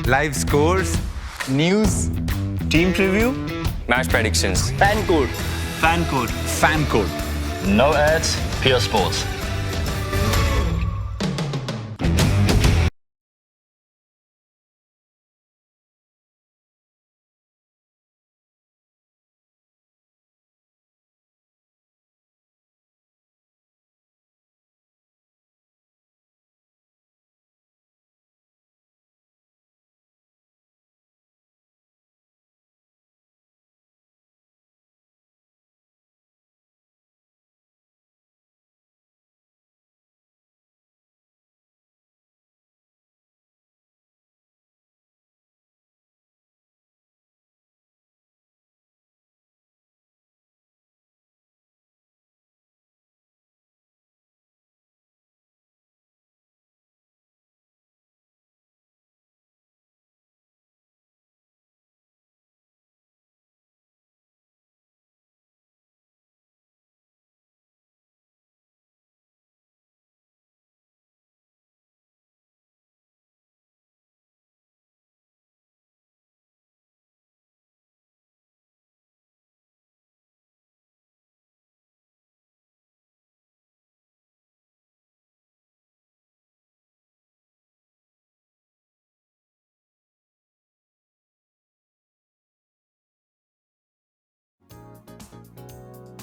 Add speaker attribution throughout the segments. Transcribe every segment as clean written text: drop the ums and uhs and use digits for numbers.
Speaker 1: live scores, news,
Speaker 2: team preview,
Speaker 3: match predictions,
Speaker 2: fan code,
Speaker 1: fan code.
Speaker 2: no ads, pure sports.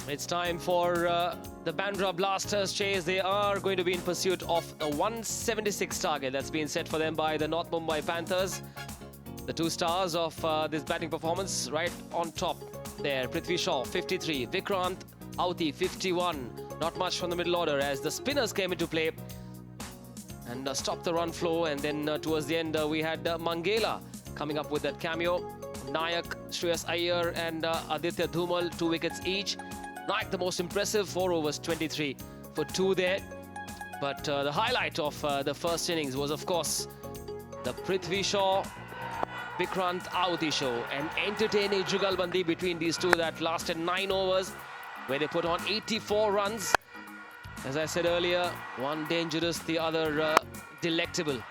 Speaker 4: It's time for the Bandra Blasters chase. They are going to be in pursuit of a 176 target that's been set for them by the North Mumbai Panthers. The two stars of this batting performance right on top there. Prithvi Shaw, 53. Vikrant Auti, 51. Not much from the middle order as the spinners came into play and stopped the run flow. And then towards the end, we had Mangela coming up with that cameo. Nayak, Shreyas Iyer and Aditya Dhumal, 2 wickets each. Nayak, the most impressive, 4 overs, 23 for 2 there. But the highlight of the first innings was, of course, the Prithvi Shaw, Vikrant Auti show. An entertaining jugalbandi between these two that lasted 9 overs, where they put on 84 runs. As I said earlier, one dangerous, the other delectable.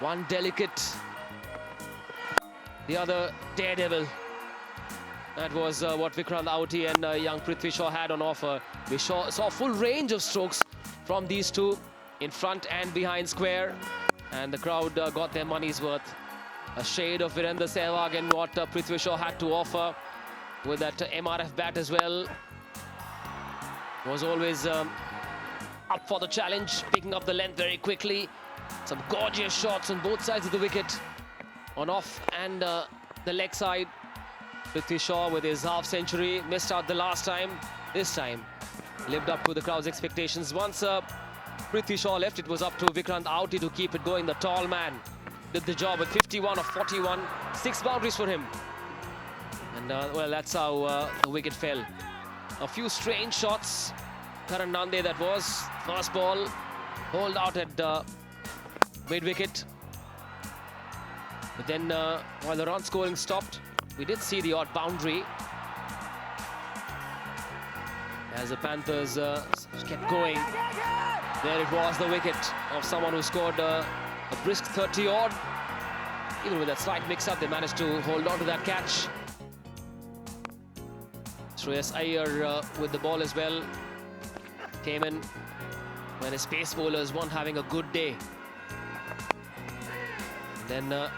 Speaker 4: One delicate, the other daredevil. That was what Vikrant Auti and young Prithvi Shaw had on offer. We saw a full range of strokes from these two in front and behind square. And the crowd got their money's worth. A shade of Virendra Sehwag and what Prithvi Shaw had to offer with that MRF bat as well. Was always up for the challenge, picking up the length very quickly. Some gorgeous shots on both sides of the wicket, on off and the leg side. Prithvi Shaw with his half-century, missed out the last time. This time, lived up to the crowd's expectations. Once Prithvi Shaw left, it was up to Vikrant Auti to keep it going. The tall man did the job with 51 of 41, 6 boundaries for him. And well, that's how the wicket fell. A few strange shots. Karan Nande, that was. First ball, hold out at mid-wicket. But then, while the run scoring stopped, we did see the odd boundary as the Panthers kept going. There it was, the wicket of someone who scored a brisk 30-odd. Even with that slight mix-up, they managed to hold on to that catch. Shreyas Iyer with the ball as well. Came in when his pace bowlers weren't having a good day. And then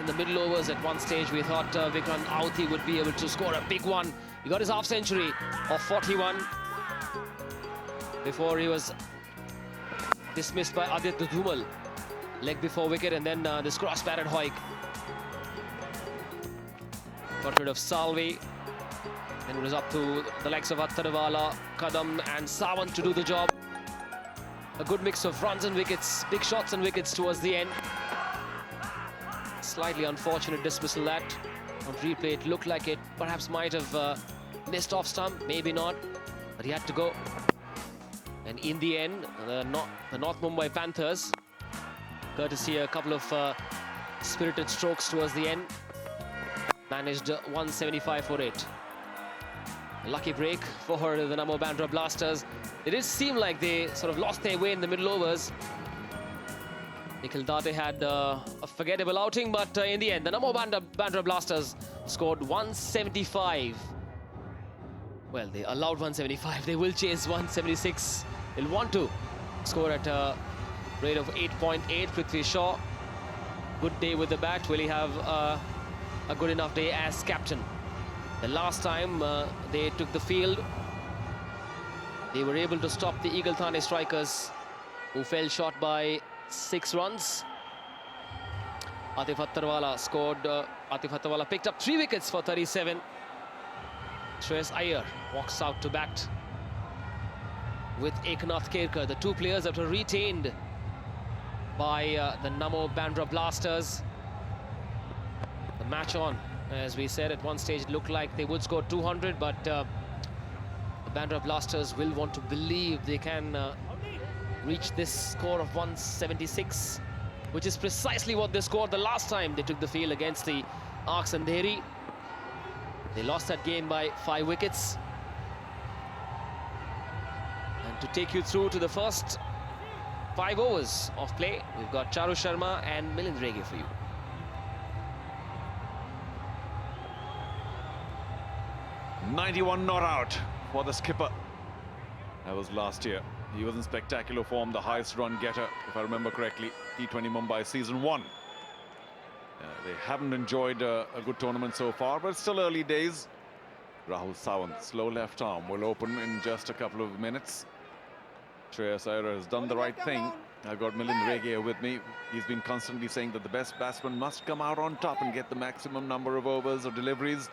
Speaker 4: in the middle overs at one stage, we thought Vikrant Auti would be able to score a big one. He got his half-century of 41 before he was dismissed by Aditya Dhumal. Leg before wicket, and then this cross-batted Hoik. Got rid of Salvi. And it was up to the likes of Attarwala, Kadam and Sawant to do the job. A good mix of runs and wickets, big shots and wickets towards the end. Slightly unfortunate dismissal that. On replay, it looked like it perhaps might have missed off stump, maybe not, but he had to go. And in the end, the North Mumbai Panthers, courtesy a couple of spirited strokes towards the end, managed 175 for 8. A lucky break for the Namo Bandra Blasters. It did seem like they sort of lost their way in the middle overs. Nikhil Date had a forgettable outing, but in the end, the Namo Bandra Blasters scored 175. Well, they allowed 175. They will chase 176. They'll want to score at a rate of 8.8. Prithvi Shaw, good day with the bat. Will he have a good enough day as captain? The last time they took the field, they were able to stop the Eagle Thane strikers, who fell short by 6 runs. Atif Attarwala scored. Atif Attarwala picked up 3 wickets for 37. Shreyas Iyer walks out to bat with Eknath Kerkar, the 2 players that were retained by the Namo Bandra Blasters. The match on, as we said, at one stage it looked like they would score 200, but the Bandra Blasters will want to believe they can reach this score of 176, which is precisely what they scored the last time they took the field against the Arcs Andheri. They lost that game by 5 wickets. And to take you through to the first 5 overs of play, we've got Charu Sharma and Milind Rege for you.
Speaker 3: "91 not out for the skipper. That was last year. He was in spectacular form, the highest run getter, if I remember correctly, T20 Mumbai season 1. They haven't enjoyed a good tournament so far, but it's still early days. Rahul Sawant, slow left arm, will open in just a couple of minutes. Shreyas Iyer has done the right thing. I've got Milind Rege here with me. He's been constantly saying that the best batsman must come out on top and get the maximum number of overs or deliveries.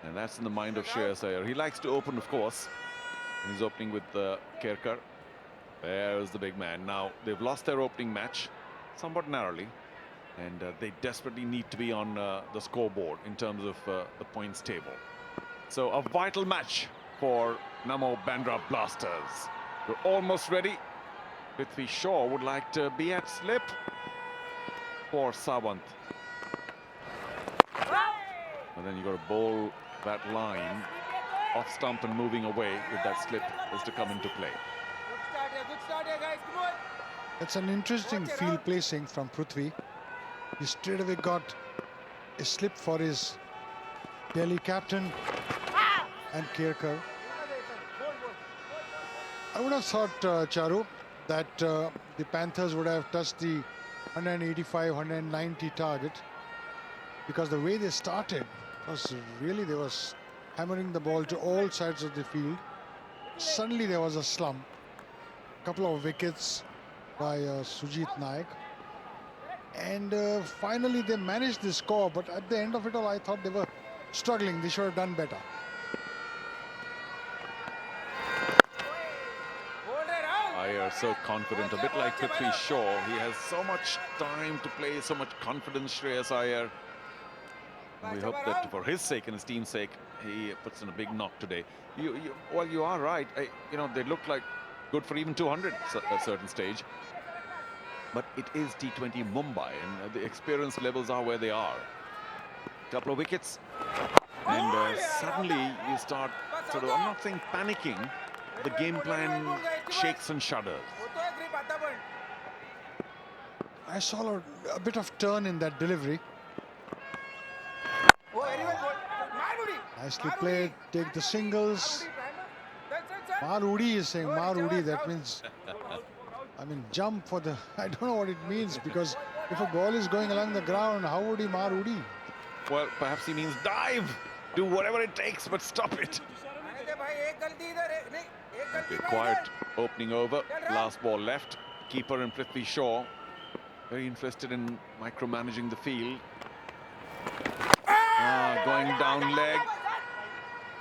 Speaker 3: And that's in the mind of Shreyas Iyer. He likes to open, of course. He's opening with Kerkar. There's the big man. Now, they've lost their opening match somewhat narrowly. And they desperately need to be on the scoreboard in terms of the points table. So a vital match for Namo Bandra Blasters. We're almost ready. Prithvi Shaw would like to be at slip for Sawant. And then you got to bowl that line off stump and moving away if that slip is to come into play.
Speaker 5: Good start here, guys. Come on.
Speaker 6: That's an interesting field placing from Prithvi. He straight away got a slip for his Delhi captain and Kerkar. I would have thought, Charu, that the Panthers would have touched the 185, 190 target, because the way they started was really, they was hammering the ball to all sides of the field. Suddenly there was a slump. Couple of wickets by Sujit Naik. And finally they managed the score, but at the end of it all, I thought they were struggling. They should have done better.
Speaker 3: Iyer so confident, a bit like Prithvi Shaw. He has so much time to play, so much confidence, Shreyas Iyer. And we hope that for his sake and his team's sake, he puts in a big knock today. Well, you are right. You know, they look like good for even 200 at a certain stage. But it is T20 Mumbai, and the experience levels are where they are. Couple of wickets, and suddenly you start sort of, I'm not saying panicking, the game plan shakes and shudders.
Speaker 6: I saw a bit of turn in that delivery. Nicely played, take the singles. Marudi is saying Marudi, that means, I mean, jump for the, I don't know what it means, because if a ball is going along the ground, how would he Marudi?
Speaker 3: Well, perhaps he means dive, do whatever it takes, but stop it. Okay, quiet opening over, last ball left. Keeper and Prithvi Shaw very interested in micromanaging the field. Going down leg.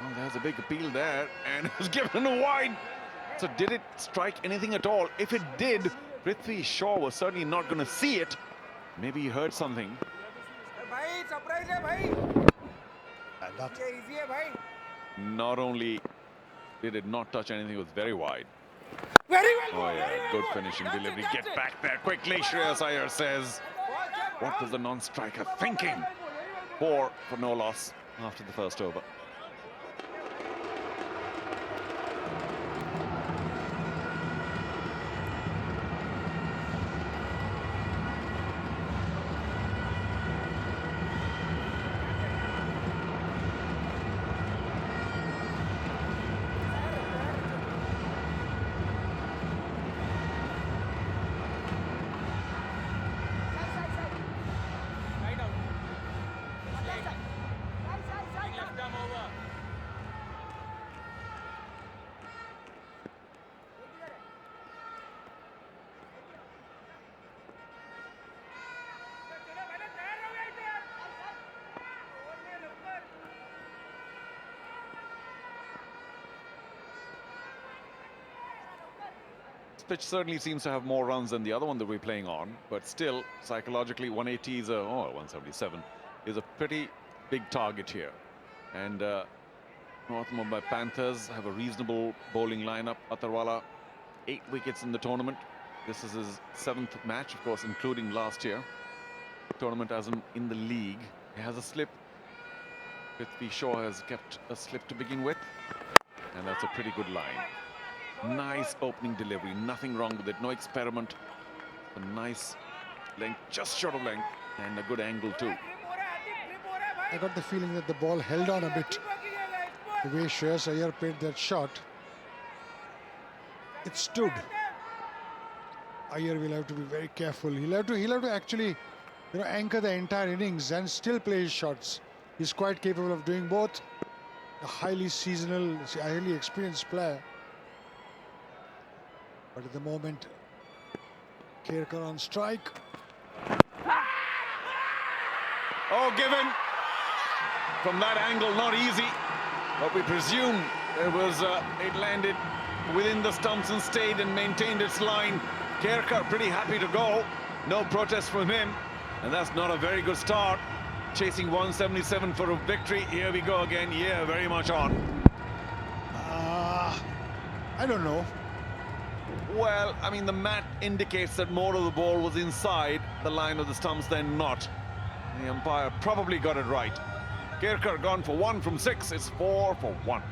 Speaker 3: Oh, there's a big appeal there, and it was given a wide. So did it strike anything at all? If it did, Prithvi Shaw was certainly not going to see it. Maybe he heard something. Not only did it not touch anything, it was very wide.
Speaker 5: Very well.
Speaker 3: Oh yeah, good finishing delivery. Get back there quickly, Shreyas Iyer says. What was the non-striker thinking? 4 for no loss after the first over. pitch certainly seems to have more runs than the other one that we're playing on, but still, psychologically, 180 is 177 is a pretty big target here. And North Mumbai Panthers have a reasonable bowling lineup. Atharwala, 8 wickets in the tournament. This is his 7th match, of course, including last year. Tournament as in the league. He has a slip. Prithvi Shaw has kept a slip to begin with. And that's a pretty good line. Nice opening delivery, nothing wrong with it, no experiment. A nice length, just short of length, and a good angle too.
Speaker 6: I got the feeling that the ball held on a bit. The way Shreyas Iyer played that shot, it stood. Iyer will have to be very careful. He'll have to actually, anchor the entire innings and still play his shots. He's quite capable of doing both. A highly seasonal, highly experienced player. But at the moment, Kherkar on strike.
Speaker 3: Oh, given from that angle, not easy. But we presume it landed within the stumps and stayed and maintained its line. Kherkar pretty happy to go. No protest from him. And that's not a very good start. Chasing 177 for a victory. Here we go again. Yeah, very much on.
Speaker 6: I don't know.
Speaker 3: Well, I mean, the mat indicates that more of the ball was inside the line of the stumps than not. The umpire probably got it right. Kherkar gone for 1 from 6. It's 4 for 1.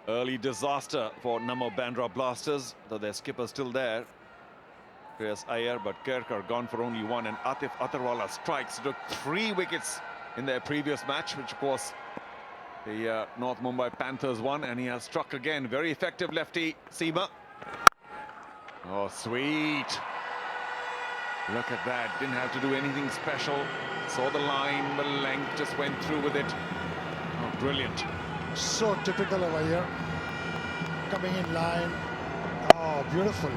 Speaker 3: Early disaster for Namo Bandra Blasters, though their skipper's still there. Shreyas Iyer, but Kherkar gone for only 1, and Atif Atharwala strikes. Took 3 wickets in their previous match, which of course the North Mumbai Panthers won, and he has struck again. Very effective lefty, Seema. Oh, sweet. Look at that. Didn't have to do anything special. Saw the line, the length, just went through with it. Oh, brilliant.
Speaker 6: So typical of Iyer. Coming in line. Oh, beautiful.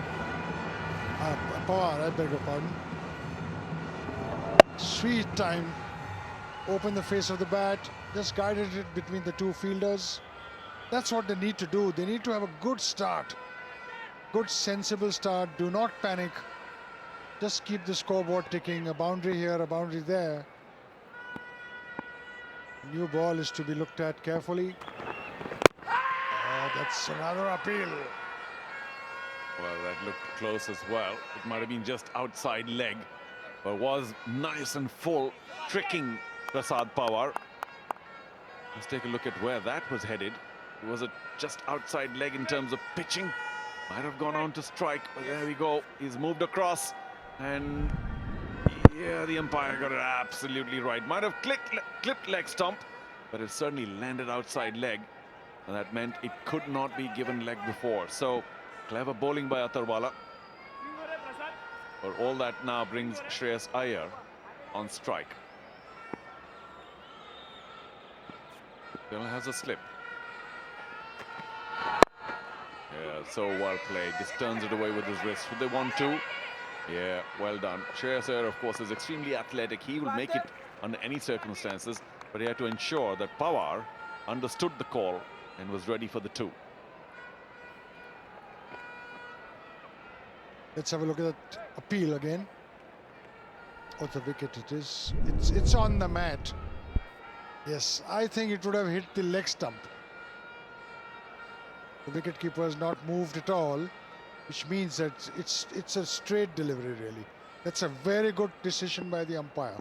Speaker 6: Pawar, I beg your pardon. Sweet time. Open the face of the bat. Just guided it between the two fielders. That's what they need to do. They need to have a good start. Good, sensible start. Do not panic. Just keep the scoreboard ticking. A boundary here, a boundary there. New ball is to be looked at carefully. Oh, that's another appeal.
Speaker 3: Well, that looked close as well. It might have been just outside leg, but was nice and full, tricking Prasad Pawar. Let's take a look at where that was headed. Was it just outside leg in terms of pitching? Might have gone on to strike, but there we go. He's moved across, and yeah, the umpire got it absolutely right. Might have clipped leg stump, but it certainly landed outside leg. And that meant it could not be given leg before. So, clever bowling by Atharwala. But all that now brings Shreyas Iyer on strike. Bill has a slip. Yeah, so well played. Just turns it away with his wrist. Would they want to? Yeah, well done. Shreyas Iyer, of course, is extremely athletic. He will make it under any circumstances, but he had to ensure that Pawar understood the call and was ready for the 2.
Speaker 6: Let's have a look at that appeal again. Oh, the wicket it is. It's on the mat. Yes, I think it would have hit the leg stump. The wicketkeeper has not moved at all, which means that it's a straight delivery, really. That's a very good decision by the umpire.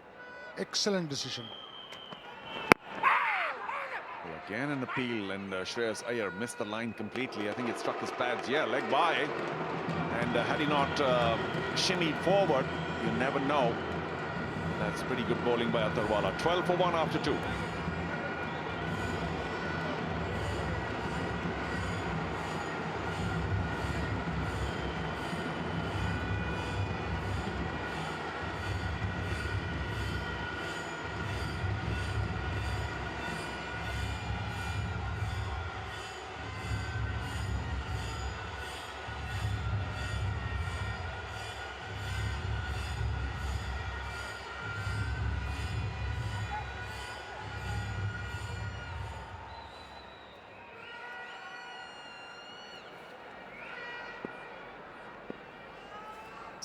Speaker 6: Excellent decision.
Speaker 3: Well, again an appeal, and Shreyas Iyer missed the line completely. I think it struck his pads. Yeah, leg by. And had he not shimmied forward, you never know. That's pretty good bowling by Atharwala. 12 for 1 after 2.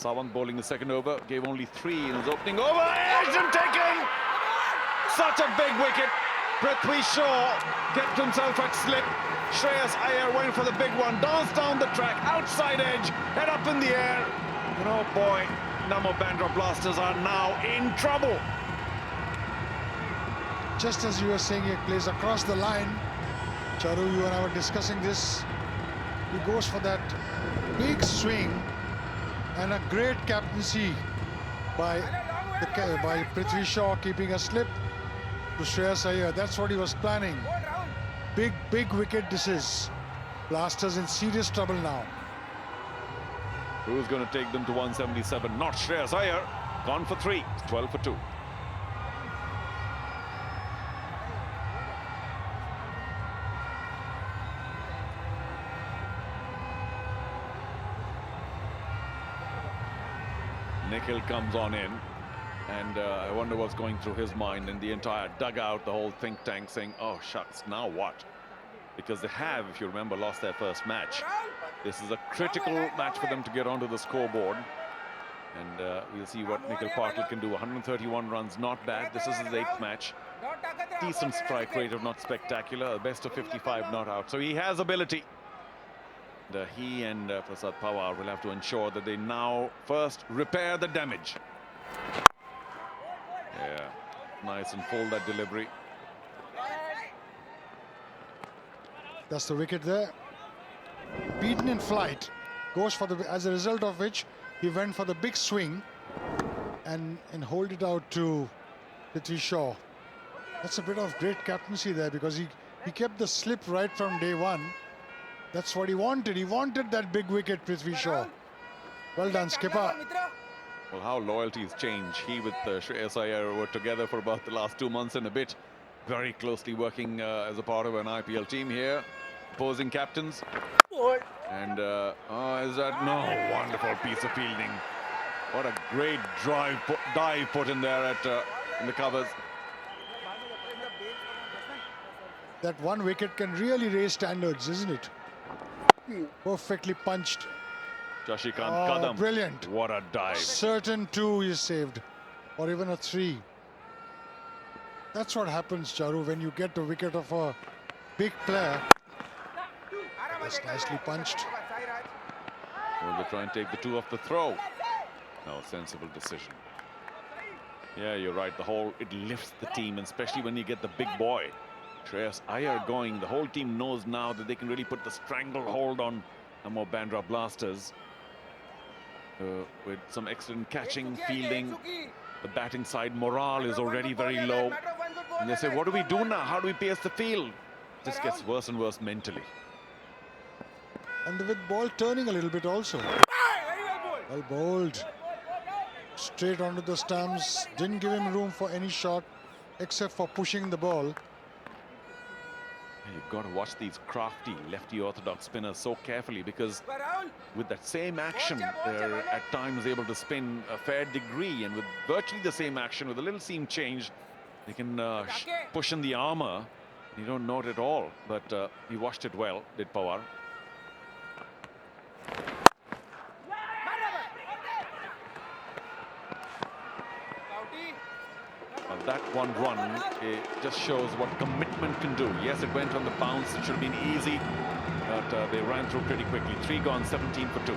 Speaker 3: Sawant bowling the second over, gave only 3 in his opening over. Edged and taken! Such a big wicket. Prithvi Shaw kept himself at slip. Shreyas Iyer went for the big one, danced down the track, outside edge, head up in the air. And oh boy, Namo Bandra Blasters are now in trouble.
Speaker 6: Just as you were saying, he plays across the line. Charu, you and I were discussing this. He goes for that big swing and a great captaincy by Prithvi Shaw, keeping a slip to Shreyas Iyer. That's what he was planning. Big wicket this is. Blasters in serious trouble now.
Speaker 3: Who's going to take them to 177? Not Shreyas Iyer. Gone for 3. It's 12 for 2. Nikhil comes on in, and I wonder what's going through his mind, and the entire dugout, the whole think tank saying, oh shucks, now what? Because they have, if you remember, lost their first match. This is a critical match for them to get onto the scoreboard, and we'll see what Nikhil Patil can do. 131 runs, not bad. This is his 8th match. Decent strike rate, of not spectacular. Best of 55 not out, so he has ability. He and Prasad Pawar will have to ensure that they now first repair the damage. Yeah, nice and full that delivery.
Speaker 6: That's the wicket there. Beaten in flight, goes for the, as a result of which he went for the big swing and hold it out to Prithvi Shaw. That's a bit of great captaincy there, because he kept the slip right from day one. That's what he wanted. He wanted that big wicket, Prithvi Shaw. Well done, skipper.
Speaker 3: Well, how loyalties change. He with Shreyas Iyer were together for about the last 2 months and a bit. Very closely working as a part of an IPL team here. Opposing captains. And, is that? No, wonderful piece of fielding. What a great dive put in there at in the covers.
Speaker 6: That one wicket can really raise standards, isn't it? Perfectly punched.
Speaker 3: Shashikant Kadam.
Speaker 6: Brilliant.
Speaker 3: What a dive.
Speaker 6: Certain 2 is saved, or even a 3. That's what happens, Charu, when you get the wicket of a big player. Just nicely punched.
Speaker 3: Will they try and take the 2 off the throw? No, sensible decision. Yeah, you're right. It lifts the team, and especially when you get the big boy. Shreyas Iyer going, the whole team knows now that they can really put the stranglehold on Namo Bandra Blasters. With some excellent catching, fielding. The batting side morale is already very low. And they say, what do we do now? How do we pace the field? This gets worse and worse mentally.
Speaker 6: And with ball turning a little bit also. Well bowled. Straight onto the stumps. Didn't give him room for any shot except for pushing the ball.
Speaker 3: You've got to watch these crafty lefty orthodox spinners so carefully, because with that same action, they're at times able to spin a fair degree, and with virtually the same action, with a little seam change, they can push in the armour. You don't know it at all, but he watched it well, did Pawar. That one run, it just shows what commitment can do. Yes, it went on the bounce. It should have been easy, but they ran through pretty quickly. 3 gone, 17 for 2.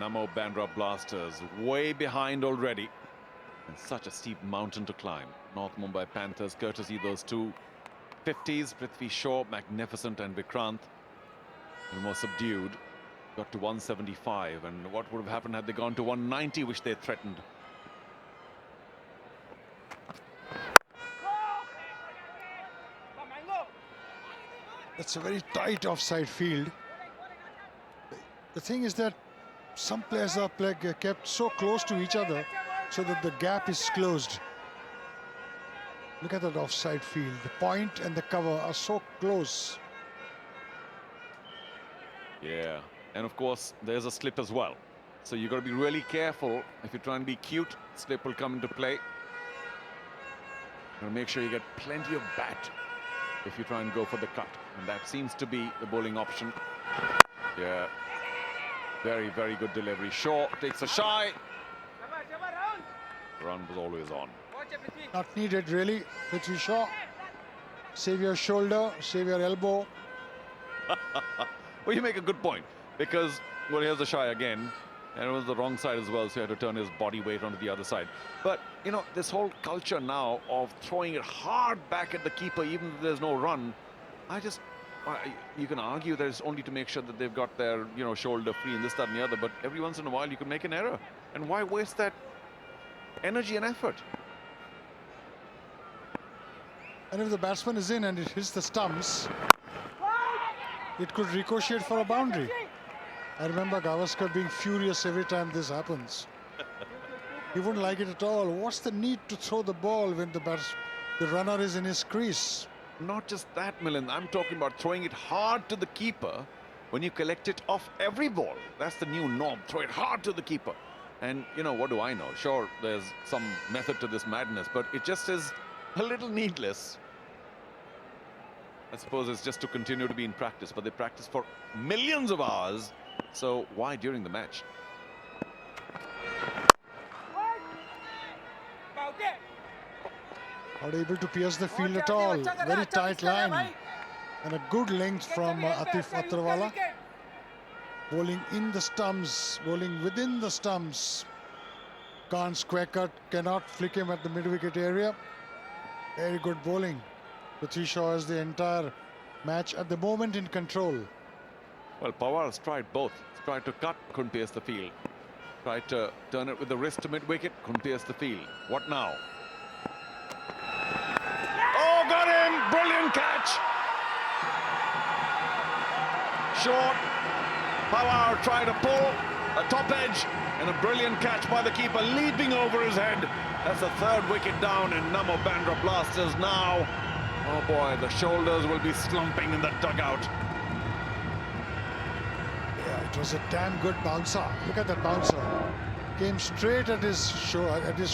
Speaker 3: Namo Bandra Blasters way behind already. And such a steep mountain to climb. North Mumbai Panthers, courtesy those two 50s. Prithvi Shaw, magnificent, and Vikrant, more subdued. Got to 175, and what would have happened had they gone to 190, which they threatened?
Speaker 6: It's a very tight offside field. The thing is that some players are kept so close to each other so that the gap is closed. Look at that offside field. The point and the cover are so close.
Speaker 3: Yeah, and of course, there's a slip as well. So you've got to be really careful. If you try and be cute, slip will come into play. Got to make sure you get plenty of bat if you try and go for the cut. And that seems to be the bowling option. Yeah, very, very good delivery. Shaw takes a shy. Run was always on.
Speaker 6: Not needed, really. Prithvi Shaw. Save your shoulder, save your elbow.
Speaker 3: Well, you make a good point, because, well, here's the shy again, and it was the wrong side as well, so he had to turn his body weight onto the other side. But, you know, this whole culture now of throwing it hard back at the keeper, even if there's no run, you can argue that it's only to make sure that they've got their, you know, shoulder free and this, that, and the other, but every once in a while you can make an error. And why waste that energy and effort?
Speaker 6: And if the batsman is in and it hits the stumps, it could ricochet for a boundary. I remember Gavaskar being furious every time this happens. He wouldn't like it at all. What's the need to throw the ball when the runner is in his crease?
Speaker 3: Not just that, Milind. I'm talking about throwing it hard to the keeper when you collect it off every ball. That's the new norm. Throw it hard to the keeper. And, you know, what do I know? Sure, there's some method to this madness, but it just is a little needless. I suppose it's just to continue to be in practice, but they practice for millions of hours. So why during the match?
Speaker 6: Not able to pierce the field at all. Very tight line. And a good length from Atif Attarwala. Bowling in the stumps, bowling within the stumps. Can't square cut, cannot flick him at the mid-wicket area. Very good bowling. Prithvi Shaw has the entire match at the moment in control.
Speaker 3: Well, Pawar has tried both. He's tried to cut, couldn't pierce the field. Tried to turn it with the wrist to mid-wicket, couldn't pierce the field. What now? Oh, got him! Brilliant catch! Short. Pawar tried to pull a top edge, and a brilliant catch by the keeper, leaping over his head. That's the third wicket down, and Namo Bandra Blasters now. Oh boy, the shoulders will be slumping in the dugout.
Speaker 6: Yeah, it was a damn good bouncer. Look at that bouncer. Came straight at his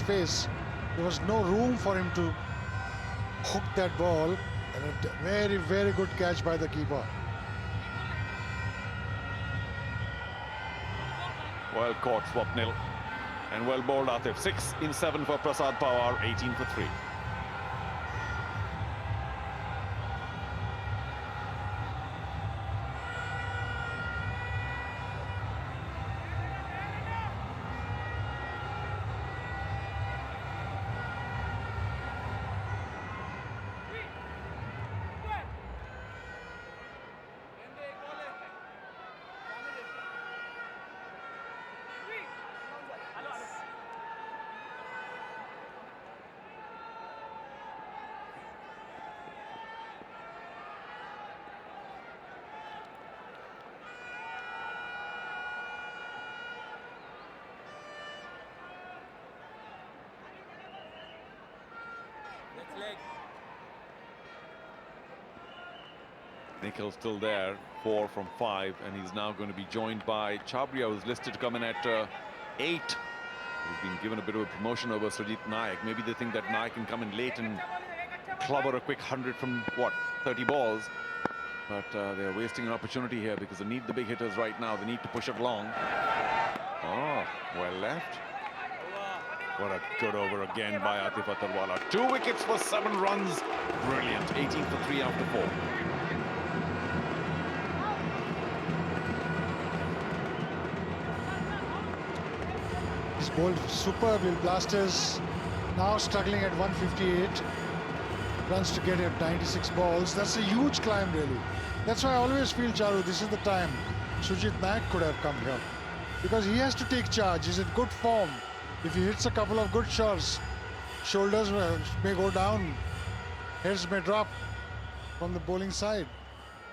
Speaker 6: face. There was no room for him to hook that ball. And a very, very good catch by the keeper.
Speaker 3: Well caught, Swapnil. And well bowled, Atif. 6 in 7 for Prasad Pawar, 18 for 3. Nikhil's still there, 4 from 5, and he's now going to be joined by Chabria, who's listed to come in at 8. He's been given a bit of a promotion over Sujit Naik. Maybe they think that Naik can come in late and clobber a quick 100 from, what, 30 balls. But they're wasting an opportunity here because they need the big hitters right now. They need to push it long. Oh, well left. What a good over again by Atif Attarwala. 2 wickets for 7 runs. Brilliant. 18 for 3 after 4.
Speaker 6: bowled superbly. Blasters now struggling at 158 runs to get at 96 balls. That's a huge climb, really. That's why I always feel, Charu, this is the time Sujit Naik could have come here, because he has to take charge. He's in good form. If he hits a couple of good shots, shoulders may go down, heads may drop from the bowling side.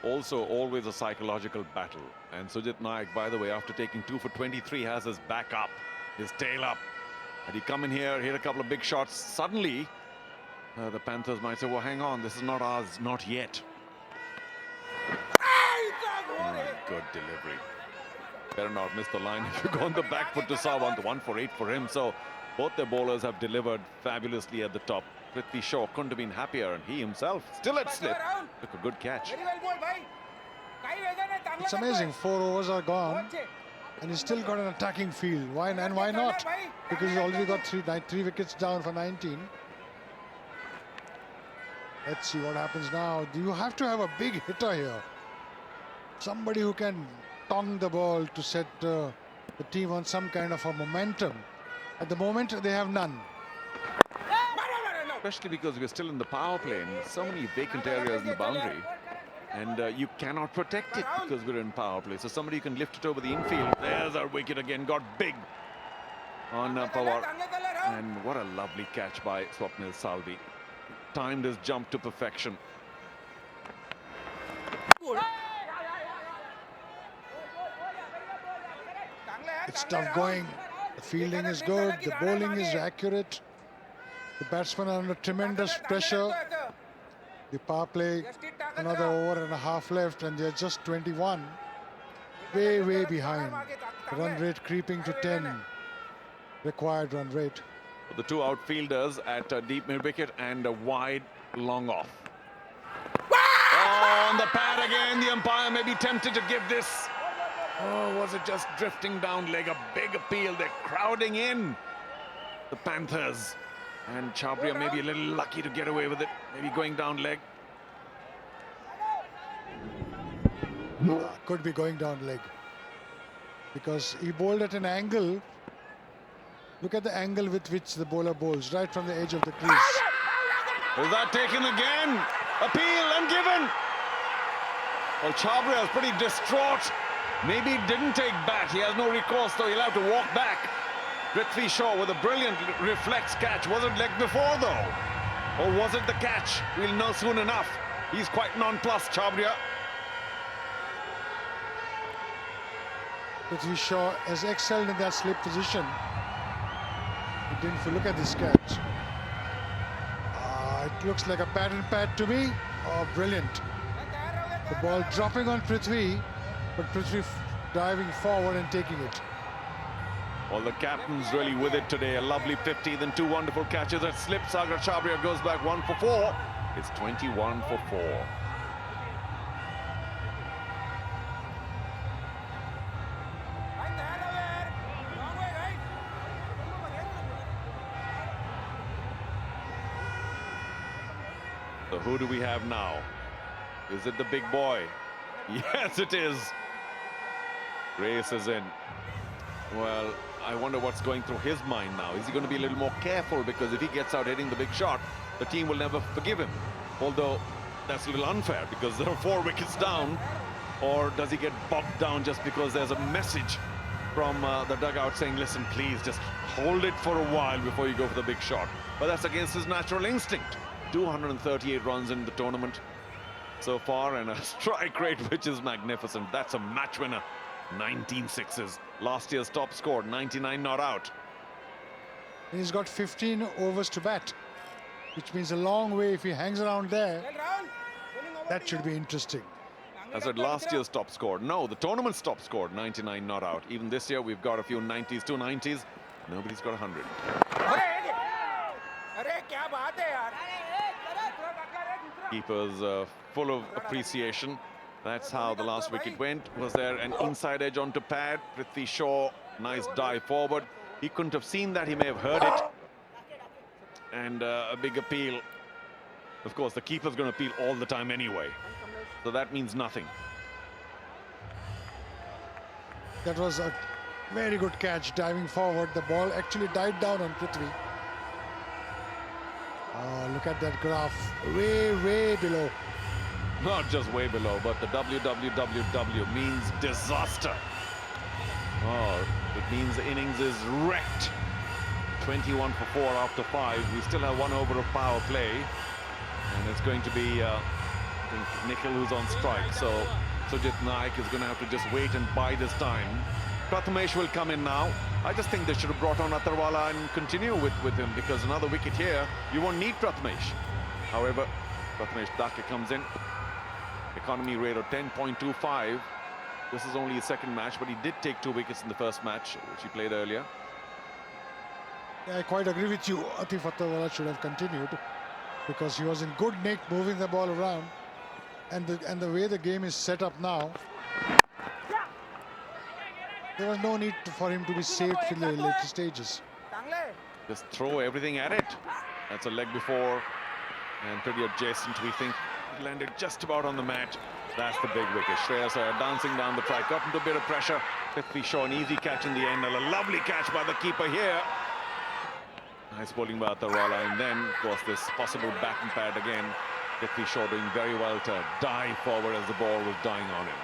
Speaker 3: Also, always a psychological battle. And Sujit Naik, by the way, after taking 2 for 23, has his back up, his tail up. Had he come in here, hit a couple of big shots, suddenly the Panthers might say, well, hang on, this is not ours, not yet. Good delivery. Better not miss the line if you go on the back foot to Sawant. 1 for 8 for him. So both their bowlers have delivered fabulously at the top. Prithvi Shaw couldn't have been happier, and he himself still at slip took a good catch.
Speaker 6: It's amazing, 4 overs are gone and he's still got an attacking field. Why not? Because he's already got three wickets down for 19. Let's see what happens now. You have to have a big hitter here. Somebody who can tong the ball to set the team on some kind of a momentum. At the moment, they have none.
Speaker 3: Especially because we're still in the power play and so many vacant areas in the boundary. And you cannot protect it because we're in power play. So somebody can lift it over the infield. There's our wicket again. Got big on Pawar. And what a lovely catch by Swapnil Salvi. Timed his jump to perfection.
Speaker 6: It's tough going. The fielding is good. The bowling is accurate. The batsmen are under tremendous pressure. The power play, another over and a half left, and they're just 21. Way behind. Run rate creeping to 10. Required run rate.
Speaker 3: The two outfielders at deep mid wicket and a wide long off. Oh, on the pad again. The umpire may be tempted to give this. Oh, was it just drifting down leg? A big appeal. They're crowding in. The Panthers. And Chabria may be a little lucky to get away with it. Maybe going down leg.
Speaker 6: Could be going down leg. Because he bowled at an angle. Look at the angle with which the bowler bowls, right from the edge of the crease.
Speaker 3: Is that taken again? Appeal and given. Well, Chabria is pretty distraught. Maybe he didn't take bat. He has no recourse, so he'll have to walk back. Prithvi Shaw with a brilliant reflex catch. Was it leg before, though? Or was it the catch? We'll know soon enough. He's quite nonplussed, Chabria.
Speaker 6: Prithvi Shaw has excelled in that slip position. If you look at this catch, it looks like a pat and pat to me. Oh, brilliant. The ball dropping on Prithvi, but Prithvi diving forward and taking it.
Speaker 3: Well, the captain's really with it today. A lovely 50, then 2 wonderful catches at slip. Sagar Chabria goes back 1 for 4. It's 21 for 4. So who do we have now? Is it the big boy? Yes, it is. Grace is in. Well, I wonder what's going through his mind now. Is he going to be a little more careful? Because if he gets out hitting the big shot, the team will never forgive him. Although that's a little unfair because there are 4 wickets down. Or does he get bogged down just because there's a message from the dugout saying, listen, please just hold it for a while before you go for the big shot. But that's against his natural instinct. 238 runs in the tournament so far and a strike rate which is magnificent. That's a match winner. 19 sixes. Last year's top score, 99 not out.
Speaker 6: He's got 15 overs to bat, which means a long way. If he hangs around there, that should be interesting.
Speaker 3: I said last year's top score. No, the tournament's top score, 99 not out. Even this year, we've got a few 90s, 2 90s. Nobody's got 100. Keepers full of appreciation. That's how the last wicket went. Was there an inside edge onto pad? Prithvi Shaw, nice dive forward. He couldn't have seen that. He may have heard it. And a big appeal. Of course, the keeper's going to appeal all the time anyway. So that means nothing.
Speaker 6: That was a Very good catch, diving forward. The ball actually died down on Prithvi. Look at that graph. Way below.
Speaker 3: Not just way below, but the WWWW means disaster. Oh, it means the innings is wrecked. 21 for 4 after 5. We still have 1 over of power play. And it's going to be, I think, Nikhil who's on strike. So Sujit Naik is going to have to just wait and buy this time. Prathamesh will come in now. I just think they should have brought on Atharwala and continue with him, because another wicket here, you won't need Prathamesh. However, Prathamesh Dake comes in. Economy rate of 10.25. This is only his second match, but he did take 2 wickets in the first match, which he played earlier.
Speaker 6: Yeah, I quite agree with you. Atif Atharwala should have continued, because he was in good nick moving the ball around. And the way the game is set up now, there was no need for him to be saved in the later stages.
Speaker 3: Just throw everything at it. That's a leg before, and pretty adjacent. We think it landed just about on the mat. That's the big wicket. Shreyas Iyer dancing down the track, got into a bit of pressure. Prithvi Shaw, an easy catch in the end, and a lovely catch by the keeper here. Nice bowling by Atharwala, and then, of course, this possible bat and pad again. Prithvi Shaw doing very well to dive forward as the ball was dying on him.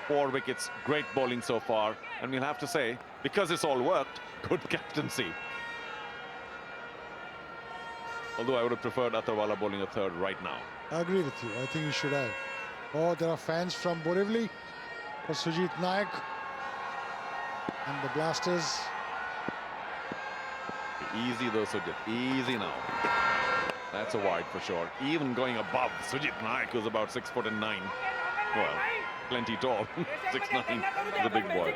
Speaker 3: 4 wickets, great bowling so far, and we'll have to say, because it's all worked, good captaincy. Although I would have preferred Atharwala bowling a third right now.
Speaker 6: I agree with you. I think he should have. Oh, there are fans from Borivali for Sujit Naik and the Blasters.
Speaker 3: Easy though, Sujit. Easy now. That's a wide for sure. Even going above, Sujit Naik was about 6'9". Well, plenty tall. 6'9", the big boy.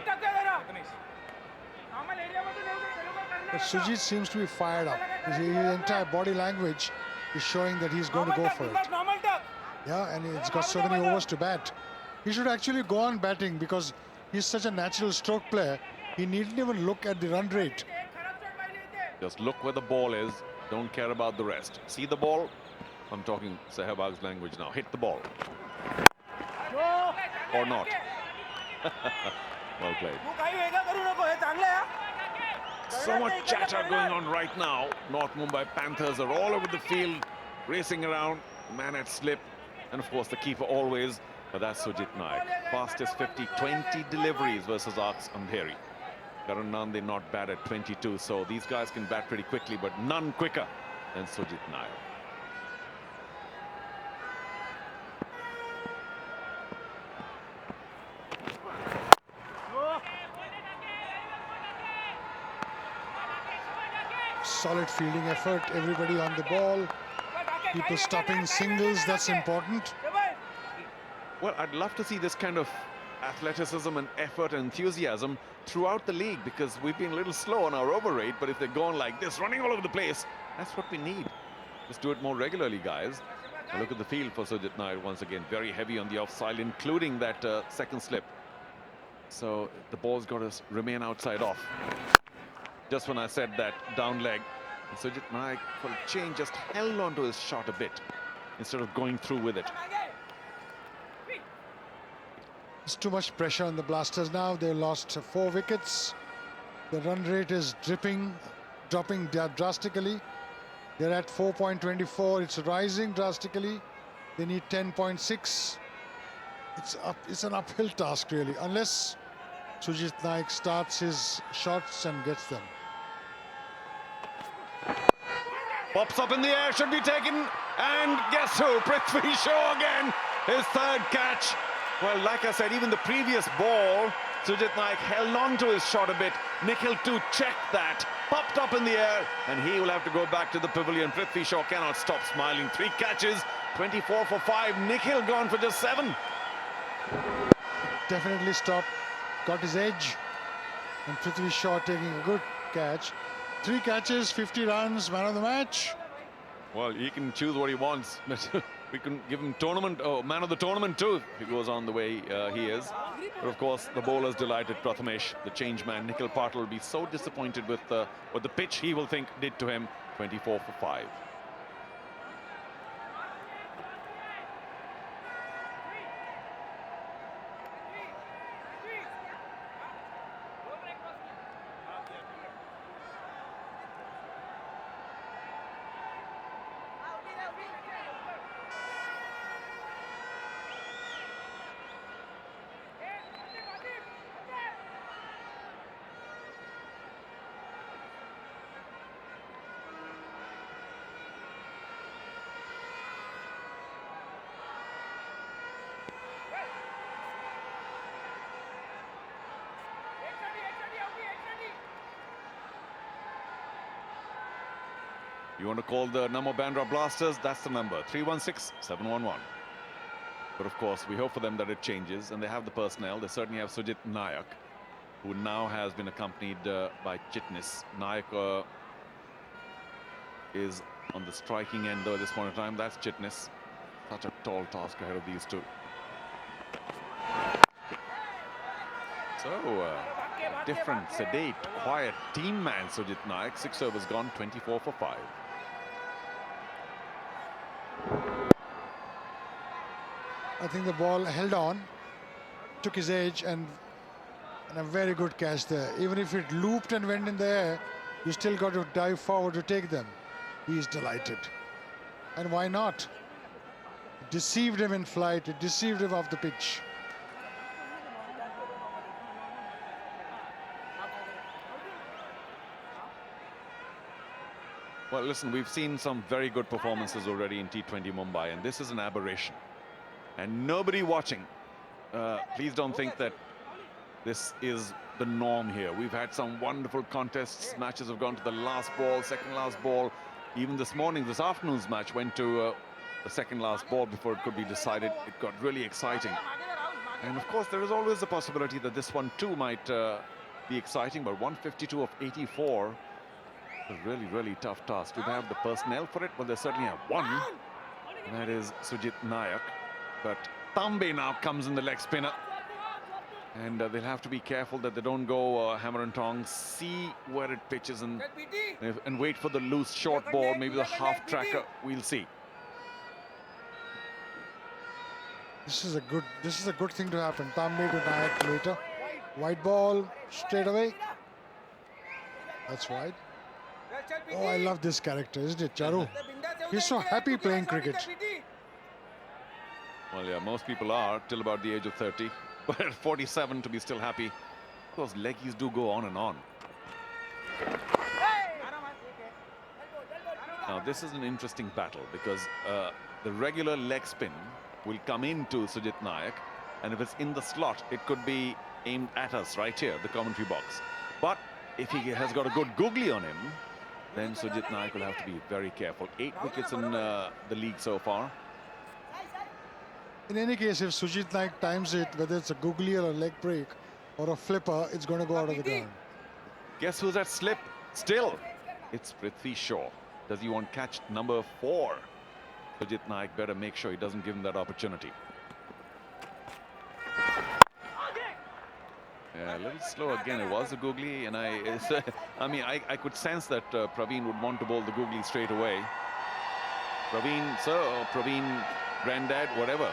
Speaker 6: But Sujit seems to be fired up. His entire body language is showing that he's going to go for it. Yeah, and he's got so many overs to bat. He should actually go on batting, because he's such a natural stroke player. He needn't even look at the run rate.
Speaker 3: Just look where the ball is. Don't care about the rest. See the ball? I'm talking Sehwag's language now. Hit the ball. Or not. Well played. So much chatter going on right now. North Mumbai Panthers are all over the field, racing around. Man at slip. And of course the keeper always. But that's Sujit Naik. Fastest 50, 20 deliveries versus Arks Andheri. Karan Nande not bad at 22. So these guys can bat pretty quickly, but none quicker than Sujit Naik.
Speaker 6: Solid fielding effort, everybody on the ball, people stopping singles, that's important.
Speaker 3: Well, I'd love to see this kind of athleticism and effort and enthusiasm throughout the league, because we've been a little slow on our over rate, but if they're going like this, running all over the place, that's what we need. Just do it more regularly, guys. And look at the field for Sujit Naik once again, very heavy on the offside, including that second slip. So the ball's got to remain outside off. Just when I said that, down leg, Sujit Naik, for a change, just held on to his shot a bit instead of going through with it.
Speaker 6: It's too much pressure on the Blasters now. They lost 4 wickets. The run rate is dropping drastically. They're at 4.24. It's rising drastically. They need 10.6. It's an uphill task, really, unless Sujit Naik starts his shots and gets them.
Speaker 3: Pops up in the air, should be taken, and guess who? Prithvi Shaw again, his third catch. Well, like I said, even the previous ball, Sujit Naik held on to his shot a bit. Nikhil too checked that, popped up in the air, and he will have to go back to the pavilion. Prithvi Shaw cannot stop smiling. 3 catches, 24 for 5. Nikhil gone for just 7.
Speaker 6: Definitely stopped, got his edge, and Prithvi Shaw taking a good catch. 3 catches, 50 runs, man of the match.
Speaker 3: Well, he can choose what he wants. We can give him man of the tournament too, if he goes on the way he is. But of course, the bowler's delighted. Prathamesh, the change man, Nikhil Patil, will be so disappointed with what the pitch he will think did to him. 24 for 5. You want to call the Namo Bandra Blasters? That's the number, 316-711. But of course, we hope for them that it changes, and they have the personnel. They certainly have Sujit Nayak, who now has been accompanied by Chitnis. Nayak is on the striking end, though, at this point in time. That's Chitnis. Such a tall task ahead of these two. So, a different, sedate, quiet team man, Sujit Nayak. 6 overs gone, 24 for 5.
Speaker 6: I think the ball held on, took his edge, and a very good catch there. Even if it looped and went in the air, you still got to dive forward to take them. He's delighted. And why not? It deceived him in flight. It deceived him off the pitch.
Speaker 3: Well, listen, we've seen some very good performances already in T20 Mumbai, and this is an aberration. And nobody watching, please don't think that this is the norm here. We've had some wonderful contests. Matches have gone to the last ball, second last ball. Even this morning, this afternoon's match went to the second last ball before it could be decided. It got really exciting. And of course, there is always the possibility that this one too might be exciting, but 152 of 84 is a really, really tough task. Do they have the personnel for it? Well, they certainly have one, and that is Sujit Nayak. But Tambe now comes in the leg spinner. And they'll have to be careful that they don't go hammer and tongs, see where it pitches and wait for the loose short ball, maybe the half tracker. We'll see.
Speaker 6: This is a good thing to happen. Tambe to Nayak later. White ball straight away. That's wide. Oh, I love this character, isn't it, Charu? He's so happy playing cricket.
Speaker 3: Well, yeah, most people are till about the age of 30. But at 47 to be still happy, of course, leggies do go on and on. Now, this is an interesting battle because the regular leg spin will come into Sujit Nayak, and if it's in the slot, it could be aimed at us right here, the commentary box. But if he has got a good googly on him, then Sujit Nayak will have to be very careful. 8 wickets in the league so far.
Speaker 6: In any case, if Sujit Nayak times it, whether it's a googly or a leg break or a flipper, it's going to go out of the ground.
Speaker 3: Guess who's at slip? Still, it's Prithvi Shaw. Does he want catch number 4? Sujit Nayak better make sure he doesn't give him that opportunity. Yeah, a little slow again. It was a googly, and I mean, I could sense that Praveen would want to bowl the googly straight away. Praveen, sir, or Praveen, granddad, whatever.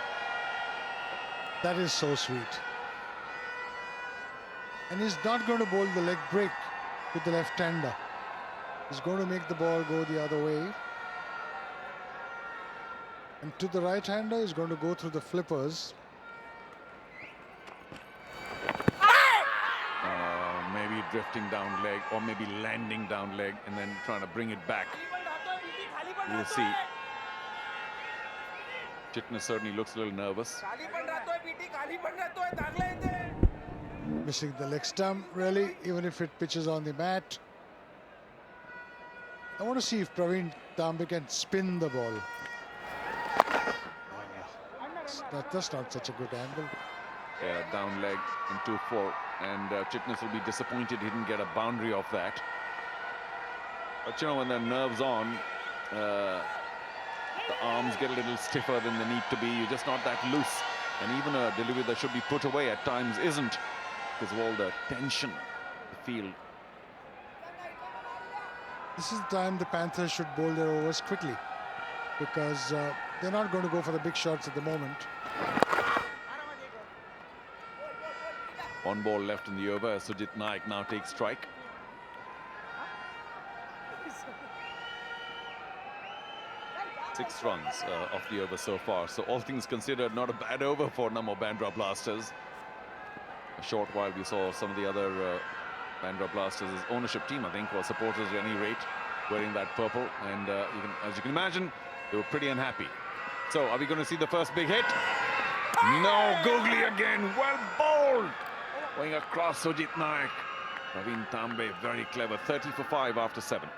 Speaker 6: That is so sweet. And he's not going to bowl the leg break with the left-hander. He's going to make the ball go the other way. And to the right-hander, he's going to go through the flippers.
Speaker 3: Maybe drifting down leg, or maybe landing down leg and then trying to bring it back. We'll see. Chitnis certainly looks a little nervous.
Speaker 6: Missing the leg stump, really, even if it pitches on the mat. I want to see if Praveen Tambe can spin the ball. That's not such a good angle.
Speaker 3: Yeah, down leg in 2-4. And Chitnis will be disappointed he didn't get a boundary off that. But you know, when the nerves on, the arms get a little stiffer than they need to be. You're just not that loose. And even a delivery that should be put away at times isn't, because of all the tension in the field.
Speaker 6: This is the time the Panthers should bowl their overs quickly, because they're not going to go for the big shots at the moment.
Speaker 3: One ball left in the over as Sujit Nayak now takes strike. Six runs off the over so far. So all things considered, not a bad over for Namo Bandra Blasters. A short while we saw some of the other Bandra Blasters' ownership team, I think, or supporters at any rate, wearing that purple. And as you can imagine, they were pretty unhappy. So are we going to see the first big hit? No, googly again. Well bowled. Going across Sujit Nayak. Praveen Tambe, very clever. 30 for 5 after 7.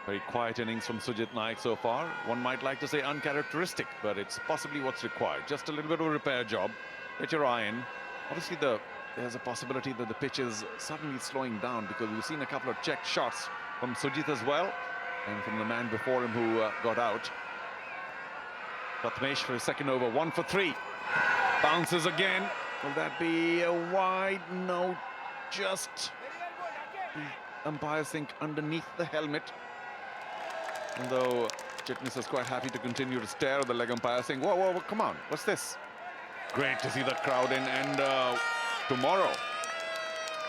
Speaker 3: Very quiet innings from Sujit Naik so far. One might like to say uncharacteristic, but it's possibly what's required. Just a little bit of a repair job. Get your eye in. Obviously, there's a possibility that the pitch is suddenly slowing down, because we've seen a couple of checked shots from Sujit as well, and from the man before him who got out. Prathamesh for his second over, 1 for 3. Bounces again. Will that be a wide? No, just the umpires think underneath the helmet. Although Chitnis is quite happy to continue to stare at the leg umpire, saying, whoa, whoa, whoa, come on, what's this? Great to see the crowd in. And tomorrow,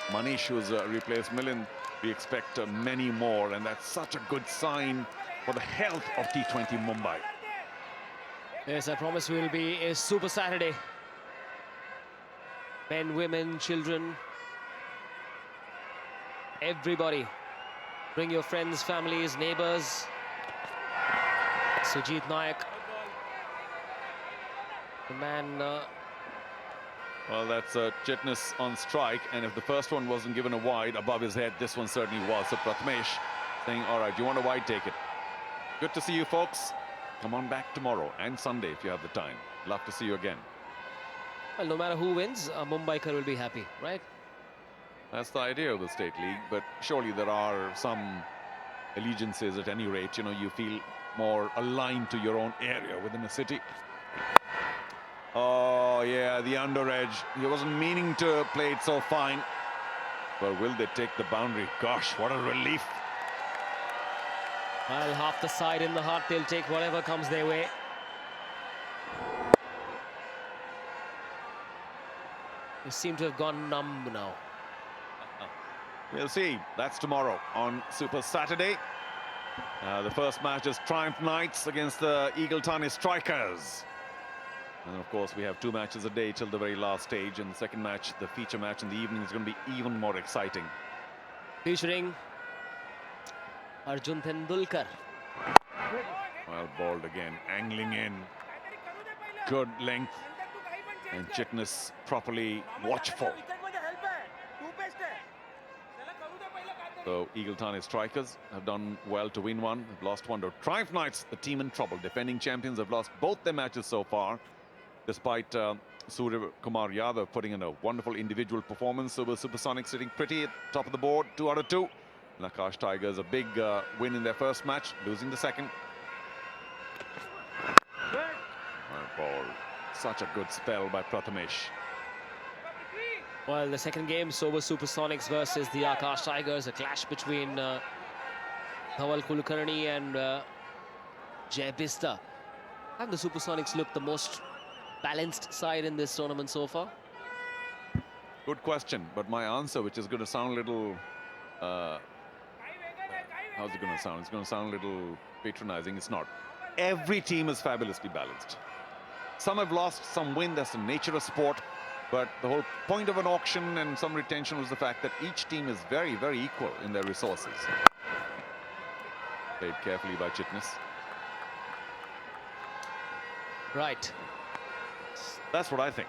Speaker 3: Manish, who's replaced Milind, we expect many more, and that's such a good sign for the health of T20 Mumbai.
Speaker 4: Yes, I promise we will be a super Saturday. Men, women, children, everybody. Bring your friends, families, neighbors. Sujit Naik, the man.
Speaker 3: Well, that's Chitnis on strike, and if the first one wasn't given a wide above his head, this one certainly was. So Prathamesh saying, all right, you want a wide, take it. Good to see you folks. Come on back tomorrow and Sunday if you have the time. Love to see you again.
Speaker 4: Well, no matter who wins, Mumbaikar will be happy, right?
Speaker 3: That's the idea of the State League, but surely there are some allegiances at any rate. You know, you feel more aligned to your own area within a city. Oh, yeah, the under edge. He wasn't meaning to play it so fine. But will they take the boundary? Gosh, what a relief.
Speaker 4: Well, half the side in the heart, they'll take whatever comes their way. They seem to have gone numb now.
Speaker 3: We'll see. That's tomorrow on Super Saturday. The first match is Triumph Knights against the Eagle-Tarnished Strikers. And of course, we have 2 matches a day till the very last stage. And the second match, the feature match in the evening, is going to be even more exciting.
Speaker 4: Featuring Arjun Tendulkar.
Speaker 3: Well bowled again, angling in. Good length. And Chitnis properly watchful. So Eagle-Tarnished Strikers have done well to win one. They've lost one to Triumph Knights, the team in trouble. Defending champions have lost both their matches so far, despite Surya Kumar Yadav putting in a wonderful individual performance. So Supersonics sitting pretty at top of the board, 2 out of 2. And Akash Tigers, a big win in their first match, losing the second. Well ball. Such a good spell by Prathamesh.
Speaker 4: Well, the second game, Sober Supersonics versus the Akash Tigers, a clash between Dhawal Kulkarni and Jay Bista. Have the Supersonics looked the most balanced side in this tournament so far?
Speaker 3: Good question, but my answer, which is going to sound a little... how's it going to sound? It's going to sound a little patronizing. It's not. Every team is fabulously balanced. Some have lost, some win. That's the nature of sport. But the whole point of an auction and some retention was the fact that each team is very, very equal in their resources. Played carefully by Chitnis.
Speaker 4: Right.
Speaker 3: That's what I think.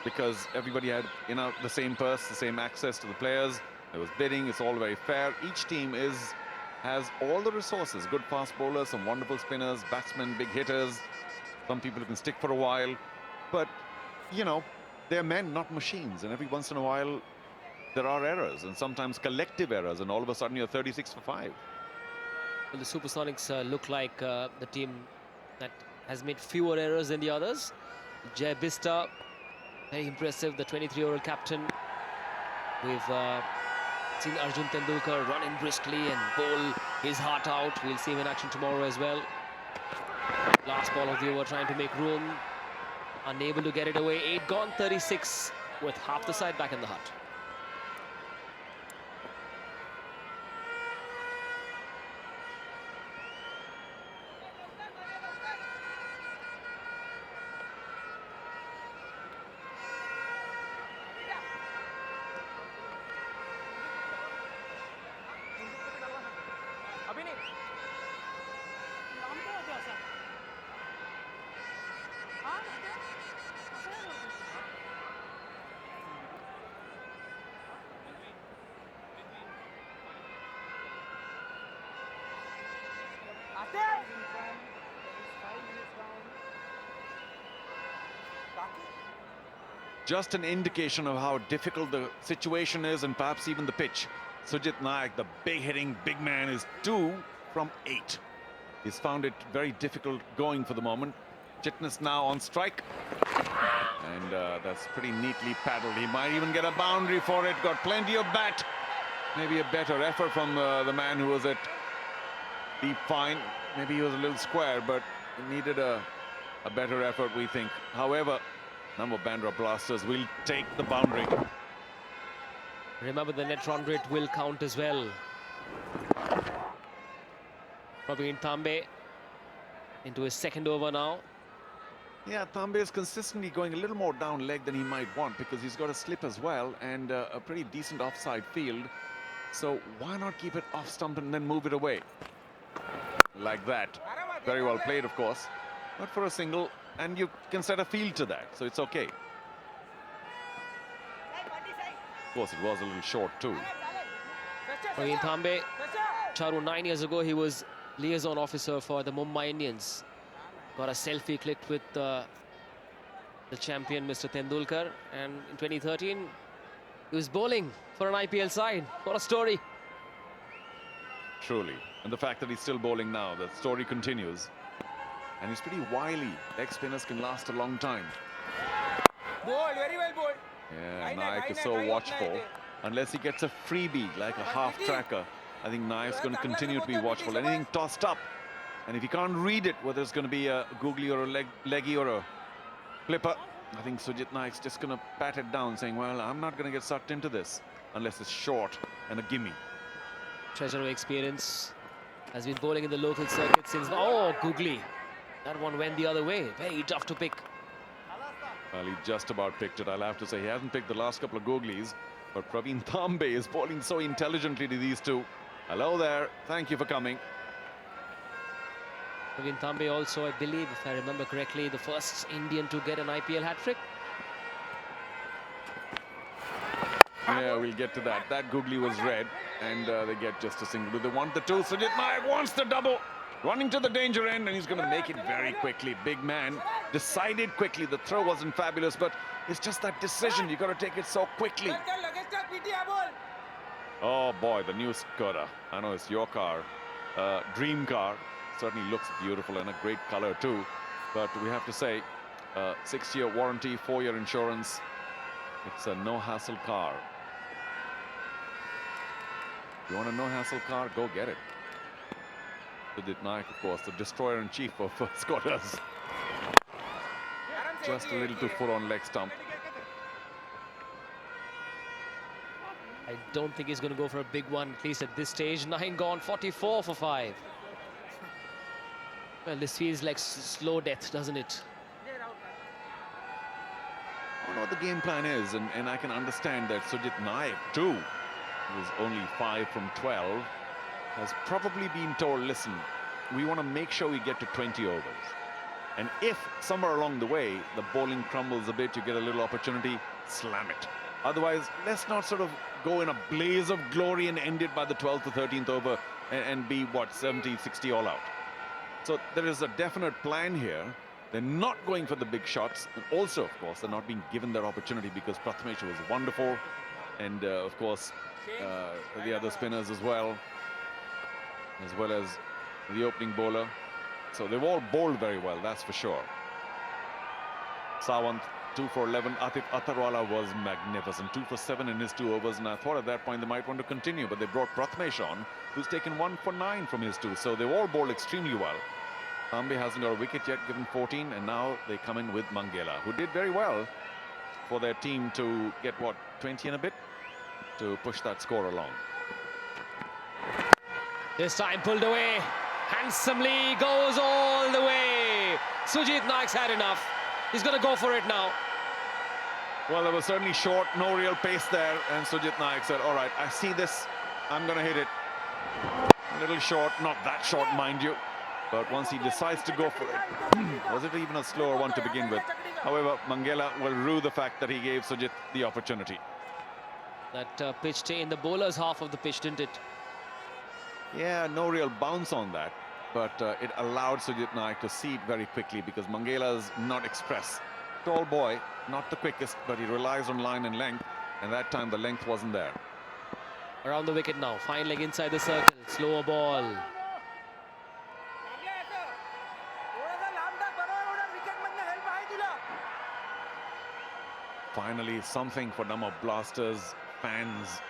Speaker 3: Because everybody had, you know, the same purse, the same access to the players. There was bidding. It's all very fair. Each team has all the resources. Good fast bowlers, some wonderful spinners, batsmen, big hitters. Some people who can stick for a while. But, you know, they're men, not machines. And every once in a while, there are errors. And sometimes collective errors. And all of a sudden, you're 36 for 5.
Speaker 4: Well, the Supersonics look like the team that has made fewer errors than the others. Jay Bista, very impressive, the 23-year-old captain. We've seen Arjun Tendulkar run in briskly and bowl his heart out. We'll see him in action tomorrow as well. Last ball of the over, trying to make room. Unable to get it away. 8 gone, 36 with half the side back in the hut.
Speaker 3: Just an indication of how difficult the situation is and perhaps even the pitch. Sujit Nayak, the big hitting big man, is 2 from 8. He's found it very difficult going for the moment. Chitnis now on strike. And that's pretty neatly paddled. He might even get a boundary for it. Got plenty of bat. Maybe a better effort from the man who was at deep fine. Maybe he was a little square, but he needed a better effort, we think. However, Namo Bandra Blasters will take the boundary.
Speaker 4: Remember, the net run rate will count as well. Praveen Tambe into his second over now.
Speaker 3: Yeah, Tambe is consistently going a little more down leg than he might want because he's got a slip as well and a pretty decent offside field. So why not keep it off stump and then move it away? Like that. Very well played, of course. But for a single, and you can set a field to that, so it's okay. Of course, it was a little short too.
Speaker 4: Praveen Tambe, Charu, 9 years ago, he was liaison officer for the Mumbai Indians. Got a selfie clicked with the champion, Mr. Tendulkar. And in 2013, he was bowling for an IPL side. What a story.
Speaker 3: Truly. And the fact that he's still bowling now, the story continues. And he's pretty wily. Leg spinners can last a long time.
Speaker 5: Bowled, very well bowled.
Speaker 3: Yeah, Nayak is so watchful. Unless he gets a freebie, like a half-tracker, I think Nayak's going to continue to be watchful. Anything tossed up, and if he can't read it, whether it's going to be a googly or a leggy or a flipper, I think Sujit Nayak's just going to pat it down, saying, well, I'm not going to get sucked into this unless it's short and a gimme.
Speaker 4: Treasure of experience. Has been bowling in the local circuit since... Oh, googly. That one went the other way. Very tough to pick.
Speaker 3: Well, he just about picked it, I'll have to say. He hasn't picked the last couple of googlies, but Praveen Tambe is bowling so intelligently to these two. Hello there. Thank you for coming.
Speaker 4: Praveen Tambe also, I believe, if I remember correctly, the first Indian to get an IPL hat-trick.
Speaker 3: Yeah, we'll get to that. That googly was red, and they get just a single. Do they want the two? Sujit Nayak wants the double. Running to the danger end, and he's going to make it very quickly. Big man decided quickly. The throw wasn't fabulous, but it's just that decision. You got to take it so quickly. Oh boy, the new Skoda. I know it's your car, dream car. Certainly looks beautiful and a great color too. But we have to say, 6-year warranty, 4-year insurance. It's a no-hassle car. You want a no-hassle car? Go get it. Sujit Nayak, of course, the destroyer-in-chief of Skodas. Just a little too full on leg stump.
Speaker 4: I don't think he's going to go for a big one, at least at this stage. 9 gone, 44 for 5. Well, this feels like slow death, doesn't it?
Speaker 3: I don't know what the game plan is, and I can understand that Sujit Nayak, too, who's only 5 from 12, has probably been told, listen, we want to make sure we get to 20 overs. And if somewhere along the way the bowling crumbles a bit, you get a little opportunity, slam it. Otherwise, let's not sort of go in a blaze of glory and end it by the 12th or 13th over and be, what, 70, 60 all out. So there is a definite plan here. They're not going for the big shots. And also, of course, they're not being given their opportunity because Prathamesh was wonderful. And, of course, the other spinners as well as the opening bowler. So they've all bowled very well, that's for sure. Sawant, 2 for 11. Atif Atharwala was magnificent. 2 for 7 in his 2 overs, and I thought at that point they might want to continue, but they brought Prathamesh on, who's taken 1 for 9 from his 2. So they've all bowled extremely well. Tambe hasn't got a wicket yet, given 14, and now they come in with Mangela, who did very well for their team to get, what, 20 and a bit to push that score along.
Speaker 4: This time pulled away. Handsomely goes all the way. Sujit Nayak's had enough. He's going to go for it now.
Speaker 3: Well, there was certainly short, no real pace there, and Sujit Nayak said, all right, I see this, I'm going to hit it. A little short, not that short, mind you. But once he decides to go for it, was it even a slower one to begin with? However, Mangela will rue the fact that he gave Sujit the opportunity.
Speaker 4: That pitched in the bowler's half of the pitch, didn't it?
Speaker 3: Yeah, no real bounce on that. but it allowed Sujit Naik to see it very quickly because Mangela is not express. Tall boy, not the quickest, but he relies on line and length, and that time the length wasn't there.
Speaker 4: Around the wicket now, fine leg inside the circle, slower ball.
Speaker 5: चांगलं आहे असं. थोडंसं लांब टाक, बरोबर एवढं विकेटमधनं help आहे तुला.
Speaker 3: Finally, something for Namo Blasters fans,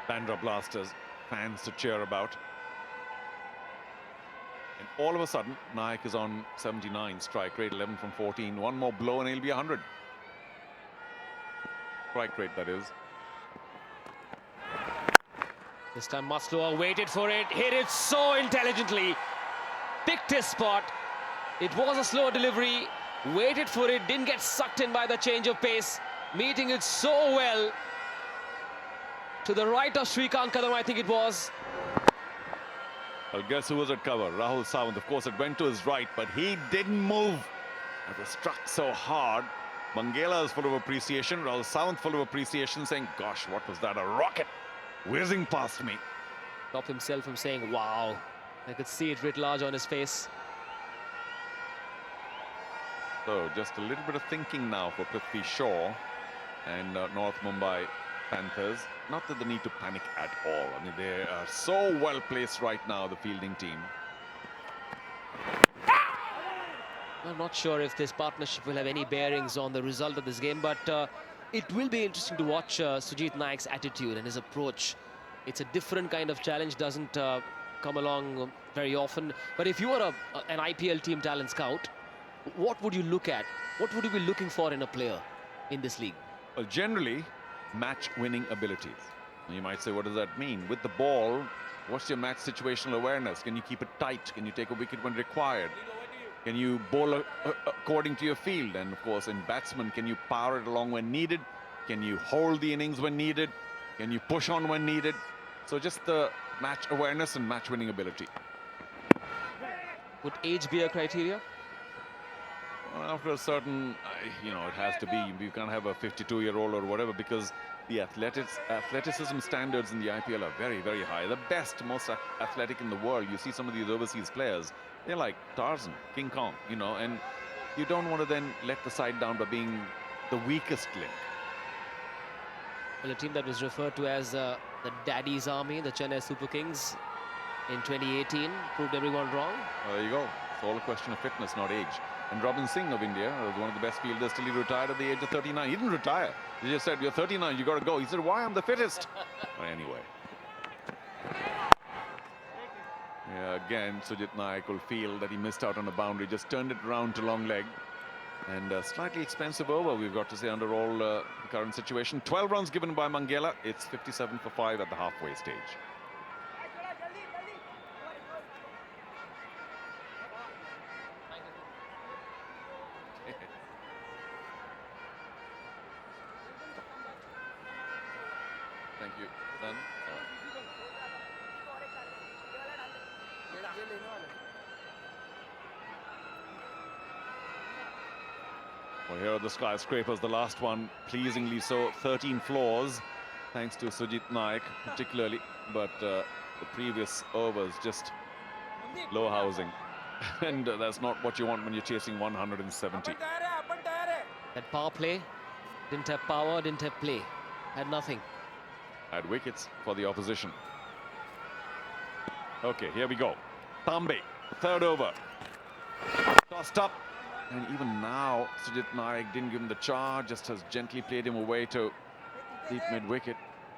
Speaker 3: Bandra Blasters fans to cheer about. And all of a sudden, Naik is on 79 strike rate, 11 from 14. One more blow and he'll be 100. Strike rate, that is.
Speaker 4: This time Maslowa waited for it, hit it so intelligently. Picked his spot. It was a slow delivery. Waited for it, didn't get sucked in by the change of pace. Meeting it so well. To the right of Shrikant Kadam, I think it was.
Speaker 3: Well, guess who was at cover? Rahul Sawant. Of course, it went to his right, but he didn't move. It was struck so hard. Mangela is full of appreciation. Rahul Sawant full of appreciation, saying, gosh, what was that? A rocket whizzing past me.
Speaker 4: Stopped himself from saying, wow. I could see it writ large on his face.
Speaker 3: So, just a little bit of thinking now for Prithvi Shaw and North Mumbai Panthers. Not that they need to panic at all. I mean, they are so well placed right now, the fielding team.
Speaker 4: I'm not sure if this partnership will have any bearings on the result of this game, but it will be interesting to watch Sujit Naik's attitude and his approach. It's a different kind of challenge, doesn't come along very often. But if you are an IPL team talent scout, what would you look at? What would you be looking for in a player in this league?
Speaker 3: Well, generally, match-winning abilities. You might say, what does that mean? With the ball, what's your match situational awareness? Can you keep it tight? Can you take a wicket when required? Can you bowl according to your field? And of course, in batsman, can you power it along when needed? Can you hold the innings when needed? Can you push on when needed? So just the match awareness and match-winning ability.
Speaker 4: Would age be a criteria?
Speaker 3: Well, after a certain, it has to be. You can't have a 52-year-old or whatever, because the athleticism standards in the IPL are very, very high. The best, most athletic in the world. You see some of these overseas players, they're like Tarzan, King Kong, and you don't want to then let the side down by being the weakest link.
Speaker 4: Well, a team that was referred to as the Daddy's Army, the Chennai Super Kings, in 2018, proved everyone wrong.
Speaker 3: There you go. It's all a question of fitness, not age. And Robin Singh of India was one of the best fielders till he retired at the age of 39. He didn't retire. He just said, you're 39, you got to go. He said, why? I'm the fittest. But anyway. Yeah, again, Sujit Naik will feel that he missed out on a boundary. Just turned it around to long leg. And a slightly expensive over, we've got to say, under all the current situation. 12 runs given by Mangela. It's 57 for 5 at the halfway stage. Thank you. Done? Well, here are the skyscrapers, the last one, pleasingly so, 13 floors, thanks to Sujit Naik particularly, but the previous overs just low housing. And that's not what you want when you're chasing 170.
Speaker 5: आपण तयार आहे, आपण तयार आहे.
Speaker 4: That power play, didn't have power, didn't have play, had nothing.
Speaker 3: Had wickets for the opposition. Okay, here we go. Tambe, third over. Tossed up. And even now, Sujit Naik didn't give him the charge, just has gently played him away to deep mid-wicket.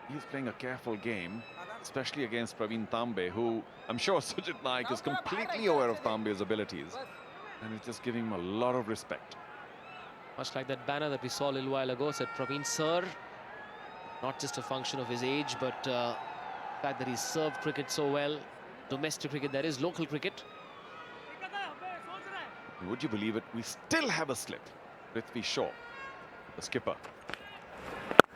Speaker 3: He's playing a careful game, especially against Praveen Tambe, who I'm sure Sujit Naik is completely aware of Tambe's abilities. And he's just giving him a lot of respect.
Speaker 4: Much like that banner that we saw a little while ago, said Praveen Sir. Not just a function of his age, but the fact that he's served cricket so well. Domestic cricket, that is local cricket.
Speaker 3: Would you believe it? We still have a slip. Prithvi Shaw, the skipper.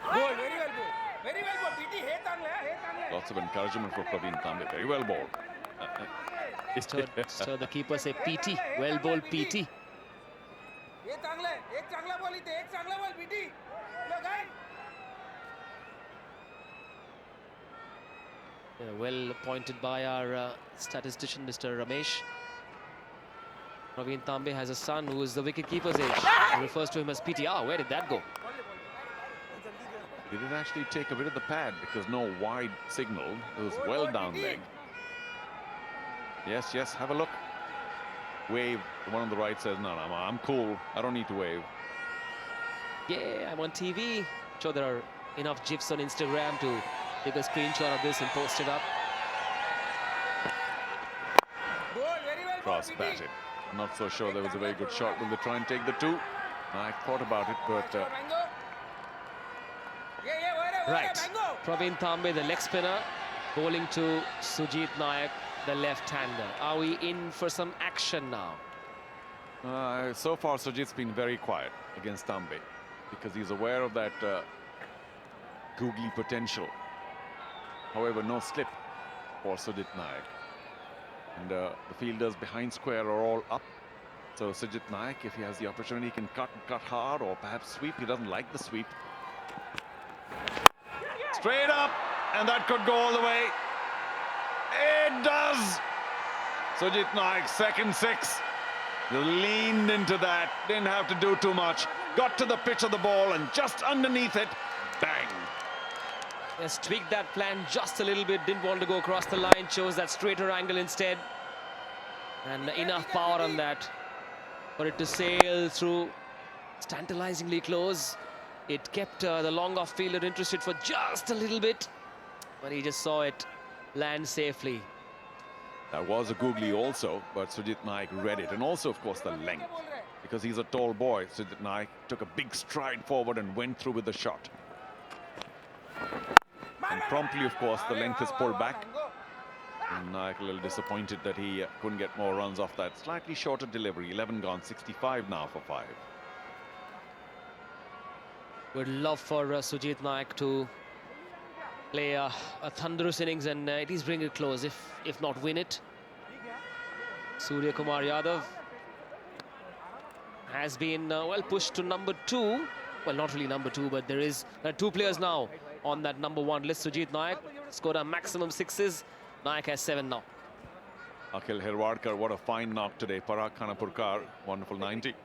Speaker 5: Ball, very well ball. Very well ball. PT, हे चांगलं आहे, हे चांगलं आहे.
Speaker 3: Lots of encouragement for Praveen Tambe. Very well bowled.
Speaker 4: So the keeper say PT, well bowled PT.
Speaker 5: हे चांगलं आहे. एक चांगला ball इथे, एक चांगला ball PT. Look,
Speaker 4: Yeah, well pointed by our statistician, Mr. Ramesh. Praveen Tambe has a son who is the wicket-keeper's age. He refers to him as PTR. Where did that go?
Speaker 3: He did actually take a bit of the pad because no wide signal. It was well down leg. Yes, yes, have a look. Wave. The one on the right says, no, no, I'm cool. I don't need to wave.
Speaker 4: Yeah, I'm on TV. Sure, there are enough GIFs on Instagram to take a screenshot of this and post it up.
Speaker 5: Goal, very well.
Speaker 3: Cross batted. I'm not so sure there was a very good shot. Will they try and take the two? I thought about it, but
Speaker 4: Right. Praveen Tambe, the leg spinner, bowling to Sujit Nayak, the left-hander. Are we in for some action now?
Speaker 3: So far, Sujit's been very quiet against Tambe because he's aware of that googly potential. However, no slip for Sujit Nayak. And the fielders behind square are all up. So Sujit Nayak, if he has the opportunity, he can cut hard or perhaps sweep. He doesn't like the sweep. Straight up, and that could go all the way. It does. Sujit Nayak, second six. Leaned into that, didn't have to do too much. Got to the pitch of the ball and just underneath it, bang.
Speaker 4: Yes, tweaked that plan just a little bit. Didn't want to go across the line. Chose that straighter angle instead. And enough power on that for it to sail through tantalizingly close. It kept the long off fielder interested for just a little bit, but he just saw it land safely.
Speaker 3: That was a googly also, but Sujit Nayak read it. And also, of course, the length. Because he's a tall boy, Sujit Nayak took a big stride forward and went through with the shot. And promptly, of course, the length is pulled back. And Nayak a little disappointed that he couldn't get more runs off that slightly shorter delivery. 11 gone, 65 now for 5.
Speaker 4: Would love for Sujit Nayak to play a thunderous innings and at least bring it close, if not win it. Surya Kumar Yadav has been well pushed to number 2. Well, not really number 2, but there are 2 players now on that number 1 list. Sujit Nayak scored a maximum 6s. Nayak has 7 now.
Speaker 3: Akhil Hirwadkar, what a fine knock today. Parag Khanapurkar, wonderful 90.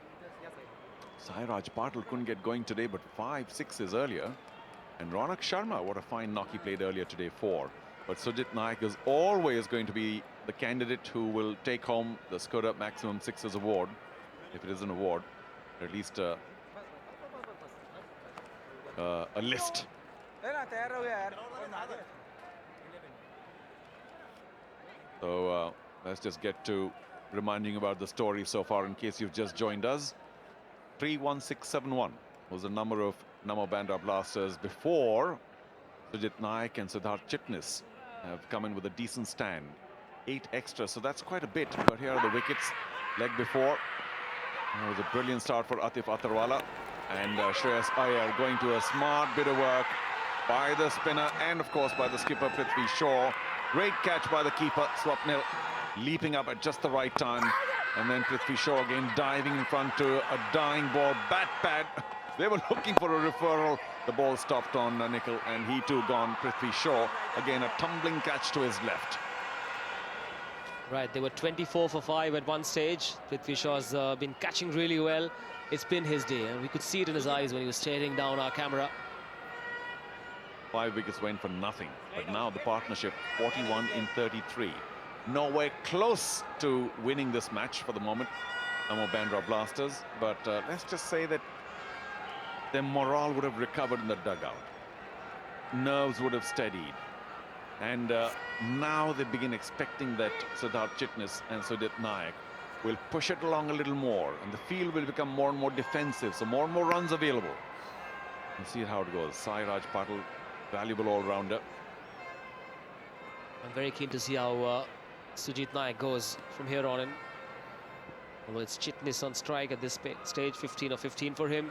Speaker 3: Sairaj Patil couldn't get going today, but 5 6s earlier. And Ronak Sharma, what a fine knock he played earlier today, 4. But Sujit Nayak is always going to be the candidate who will take home the Skoda Maximum 6s award, if it is an award, or at least a list. So let's just get to reminding about the story so far in case you've just joined us. 31671 was the number of Namo Bandra Blasters before Sujit Nayak and Siddharth Chitnis have come in with a decent stand. 8 extra, so that's quite a bit. But here are the wickets. Leg before. It was a brilliant start for Atif Atharwala. And Shreyas Iyer going to a smart bit of work by the spinner and, of course, by the skipper Prithvi Shaw. Great catch by the keeper, Swapnil, leaping up at just the right time. And then Prithvi Shaw again diving in front to a dying ball. Bat pad. They were looking for a referral. The ball stopped on Nikhil, and he too gone. Prithvi Shaw, again a tumbling catch to his left.
Speaker 4: Right, they were 24 for 5 at one stage. Prithvi Shaw's been catching really well. It's been his day, and we could see it in his eyes when he was staring down our camera.
Speaker 3: 5 wickets went for nothing, but now the partnership 41 in 33. Nowhere close to winning this match for the moment, Namo Bandra Blasters, but let's just say that their morale would have recovered in the dugout. Nerves would have steadied. And now they begin expecting that Siddharth Chitnis and Sujit Nayak will push it along a little more, and the field will become more and more defensive, so more and more runs available. We'll see how it goes. Sairaj Patil, valuable all-rounder.
Speaker 4: I'm very keen to see how Sujit Nayak goes from here on in. Although it's Chitnis on strike at this stage, 15 of 15 for him.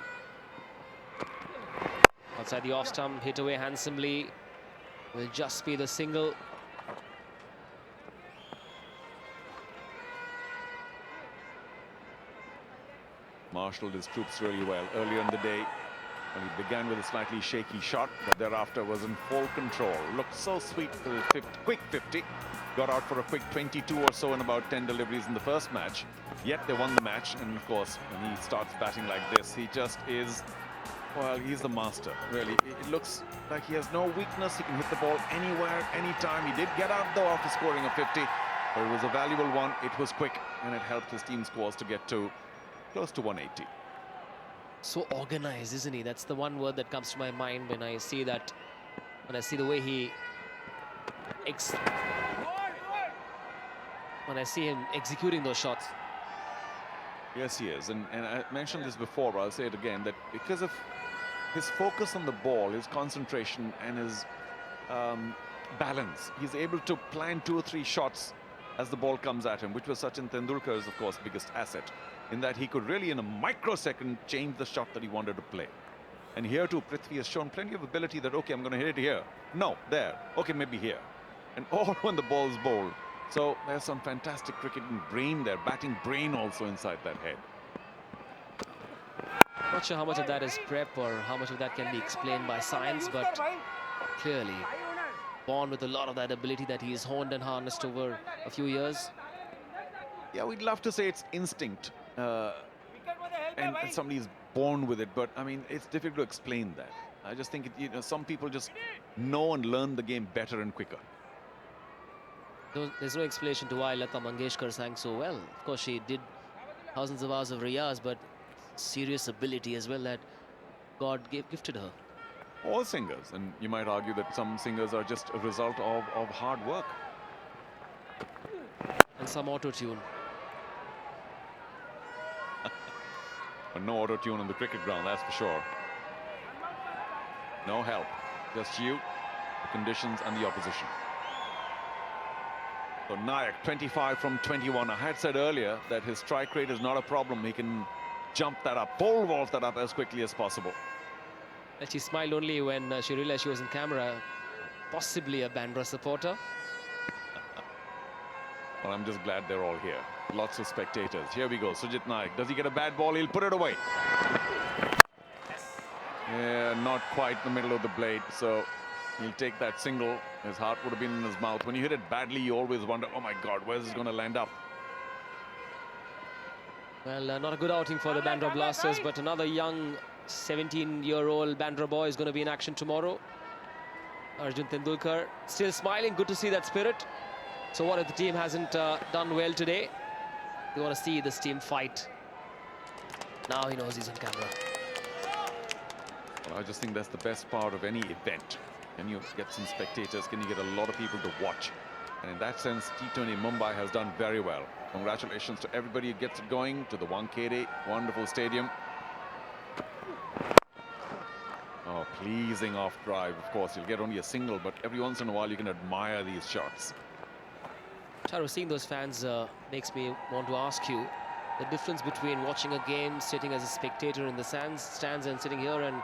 Speaker 4: Outside the off stump, hit away handsomely. Will just be the single.
Speaker 3: Marshalled his troops really well earlier in the day. Well, he began with a slightly shaky shot, but thereafter was in full control. Looked so sweet for the quick 50. Got out for a quick 22 or so in about 10 deliveries in the first match. Yet they won the match, and of course, when he starts batting like this, he just is, well, he's the master, really. It looks like he has no weakness. He can hit the ball anywhere, anytime. He did get out, though, after scoring a 50, but it was a valuable one. It was quick, and it helped his team scores to get to close to 180.
Speaker 4: So organized, isn't he? That's the one word that comes to my mind when I see that, when I see the way he when I see him executing those shots.
Speaker 3: Yes, he is. And I mentioned this before, but I'll say it again, that because of his focus on the ball, his concentration and his balance, he's able to plan 2 or 3 shots as the ball comes at him, which was Sachin Tendulkar's, of course, biggest asset, in that he could really, in a microsecond, change the shot that he wanted to play. And here too, Prithvi has shown plenty of ability that, okay, I'm going to hit it here. No, there. Okay, maybe here. And all when the ball is bowled. So there's some fantastic cricketing brain there, batting brain also inside that head.
Speaker 4: Not sure how much of that is prep or how much of that can be explained by science, but clearly born with a lot of that ability that he's honed and harnessed over a few years.
Speaker 3: Yeah, we'd love to say it's instinct and somebody's born with it, but I mean, it's difficult to explain that. I just think some people just know and learn the game better and quicker.
Speaker 4: There's no explanation to why Lata Mangeshkar sang so well. Of course, she did thousands of hours of riyaz, but serious ability as well that God gifted her.
Speaker 3: All singers, and you might argue that some singers are just a result of hard work.
Speaker 4: And some auto-tune.
Speaker 3: No auto-tune on the cricket ground, that's for sure. No help, just you, the conditions and the opposition. So Nayak, 25 from 21. I had said earlier that his strike rate is not a problem. He can jump that up, pole vault that up as quickly as possible.
Speaker 4: And she smiled only when she realized she was in camera, possibly a Bandra supporter.
Speaker 3: Well, I'm just glad they're all here. Lots of spectators. Here we go. Sujit Nayak. Does he get a bad ball? He'll put it away. Yeah, not quite the middle of the blade. So he'll take that single. His heart would have been in his mouth. When you hit it badly, you always wonder, oh my God, where's this going to land up?
Speaker 4: Well, not a good outing for the Bandra Blasters, but another young 17-year-old Bandra boy is going to be in action tomorrow. Arjun Tendulkar still smiling. Good to see that spirit. So what if the team hasn't done well today? We want to see this team fight. Now he knows he's on camera.
Speaker 3: Well, I just think that's the best part of any event. Can you get some spectators? Can you get a lot of people to watch? And in that sense, T20 Mumbai has done very well. Congratulations to everybody who gets it going, to the Wankhede, wonderful stadium. Oh, pleasing off drive. Of course, you'll get only a single, but every once in a while you can admire these shots.
Speaker 4: Charu, seeing those fans makes me want to ask you the difference between watching a game, sitting as a spectator in the stands and sitting here and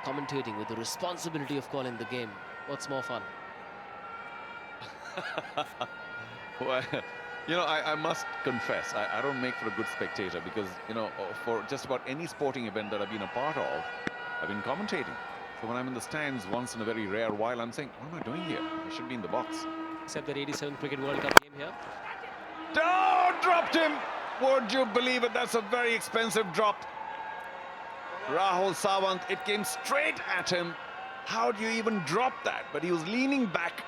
Speaker 4: commentating with the responsibility of calling the game. What's more fun?
Speaker 3: Well, you know, I must confess, I don't make for a good spectator because, you know, for just about any sporting event that I've been a part of, I've been commentating. So when I'm in the stands once in a very rare while, I'm saying, what am I doing here? I should be in the box.
Speaker 4: Except that 87 Cricket World Cup game here.
Speaker 3: Oh, dropped him! Would you believe it? That's a very expensive drop. Rahul Sawant, it came straight at him. How do you even drop that? But he was leaning back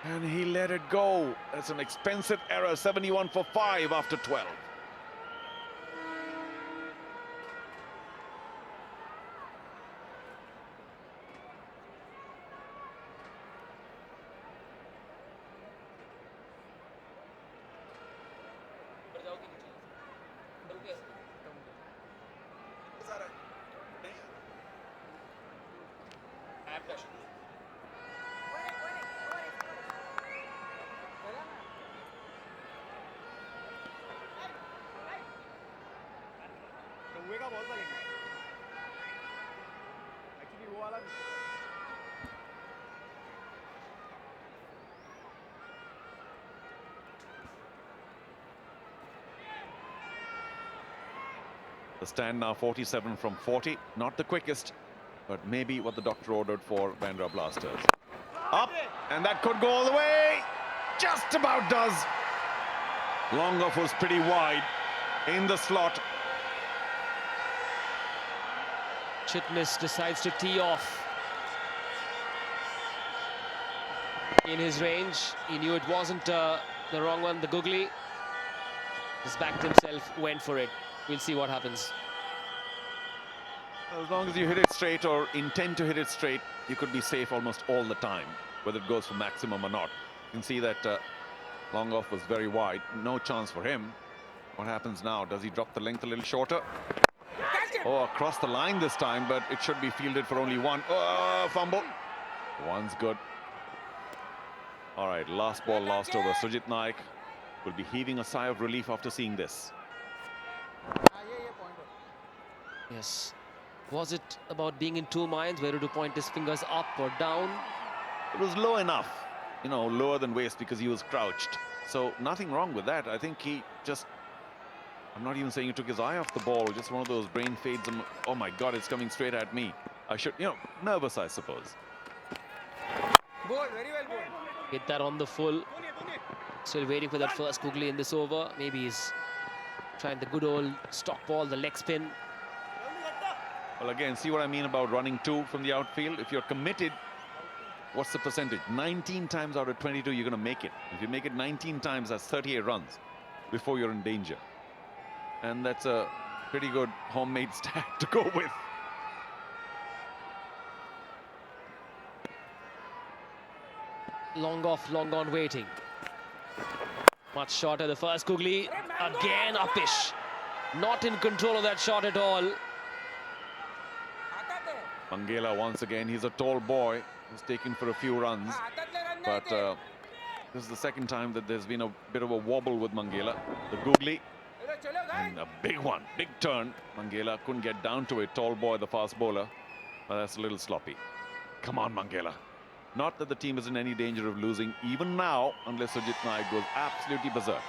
Speaker 3: and he let it go. That's an expensive error. 71 for 5 after 12. The stand now 47 from 40. Not the quickest, but maybe what the doctor ordered for Bandra Blasters. Up, and that could go all the way. Just about does. Long off was pretty wide in the slot.
Speaker 4: Chitnis decides to tee off in his range. He knew it wasn't the wrong one. The googly just backed himself, went for it. We'll see what happens.
Speaker 3: As long as you hit it straight or intend to hit it straight, you could be safe almost all the time, whether it goes for maximum or not. You can see that long off was very wide. No chance for him. What happens now? Does he drop the length a little shorter? Oh, across the line this time, but it should be fielded for only one. Oh, fumble. One's good. All right, last ball, last over. Sujit Naik will be heaving a sigh of relief after seeing this.
Speaker 4: Yes. Was it about being in two minds, whether to point his fingers up or down?
Speaker 3: It was low enough, you know, lower than waist because he was crouched. So nothing wrong with that. I think he just, I'm not even saying he took his eye off the ball, just one of those brain fades. And, oh my God, it's coming straight at me. I should, you know, nervous, I suppose.
Speaker 5: Ball, very well ball.
Speaker 4: Hit that on the full. Still waiting for that first googly in this over. Maybe he's trying the good old stock ball, the leg spin.
Speaker 3: Well, again, see what I mean about running two from the outfield? If you're committed, what's the percentage? 19 times out of 22, you're going to make it. If you make it 19 times, that's 38 runs before you're in danger. And that's a pretty good homemade stat to go with.
Speaker 4: Long off, long on waiting. Much shorter the first googly. Again uppish. Not in control of that shot at all.
Speaker 3: Mangela once again, he's a tall boy. He's taken for a few runs. But this is the second time that there's been a bit of a wobble with Mangela. The googly. And a big one, big turn. Mangela couldn't get down to it. Tall boy, the fast bowler. But that's a little sloppy. Come on, Mangela. Not that the team is in any danger of losing, even now, unless Sujit Naik goes absolutely berserk.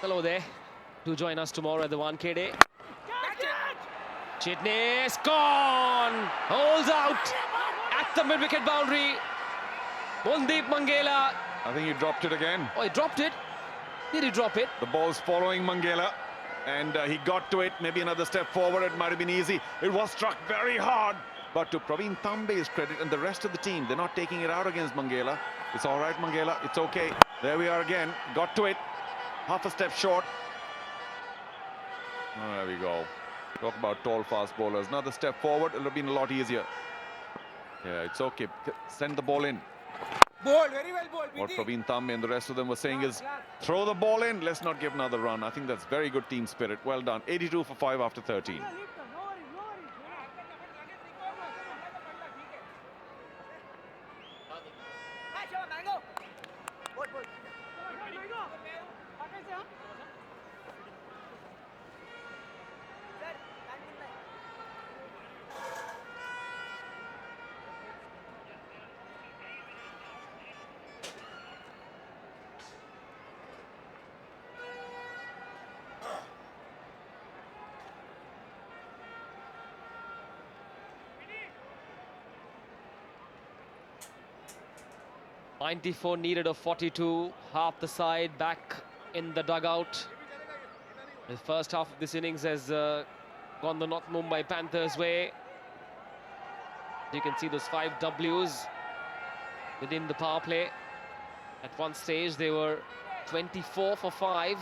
Speaker 4: Hello there. Do join us tomorrow at the 1K day. Chitnis gone. Holds out at the mid-wicket boundary. Muldeep Mangela.
Speaker 3: I think he dropped it again.
Speaker 4: Oh, he dropped it. Did he drop it?
Speaker 3: The ball's following Mangela. And he got to it. Maybe another step forward. It might have been easy. It was struck very hard. But to Praveen Tambe's credit and the rest of the team, they're not taking it out against Mangela. It's all right, Mangela. It's okay. There we are again. Got to it. Half a step short. Oh, there we go. Talk about tall, fast bowlers. Another step forward. It would have been a lot easier. Yeah, it's okay. Send the ball in.
Speaker 5: Ball, very well ball.
Speaker 3: What Praveen Tambe and the rest of them were saying is, throw the ball in. Let's not give another run. I think that's very good team spirit. Well done. 82 for 5 after 13.
Speaker 4: .94 needed of 42, half the side back in the dugout. The first half of this innings has gone the North Mumbai Panthers' way. You can see those 5 Ws within the power play. At one stage, they were 24 for 5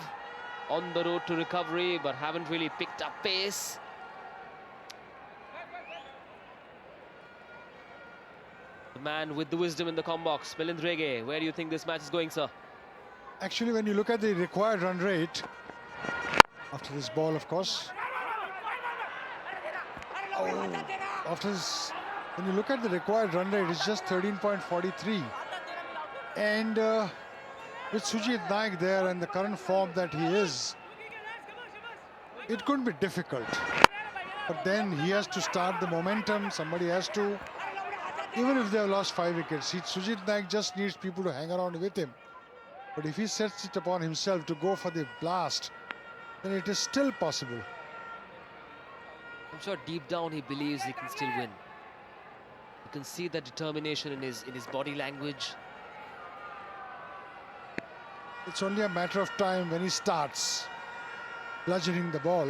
Speaker 4: on the road to recovery, but haven't really picked up pace. The man with the wisdom in the com box, Milind Rege. Where do you think this match is going, sir?
Speaker 6: Actually, when you look at the required run rate, after this ball, of course. Oh, after this, when you look at the required run rate, it's just 13.43. And with Sujit Naik there and the current form that he is, it couldn't be difficult. But then he has to start the momentum. Somebody has to. Even if they have lost 5 wickets, Sujit Naik just needs people to hang around with him. But if he sets it upon himself to go for the blast, then it is still possible.
Speaker 4: I'm sure deep down he believes he can still win. You can see that determination in his body language.
Speaker 6: It's only a matter of time when he starts bludgeoning the ball.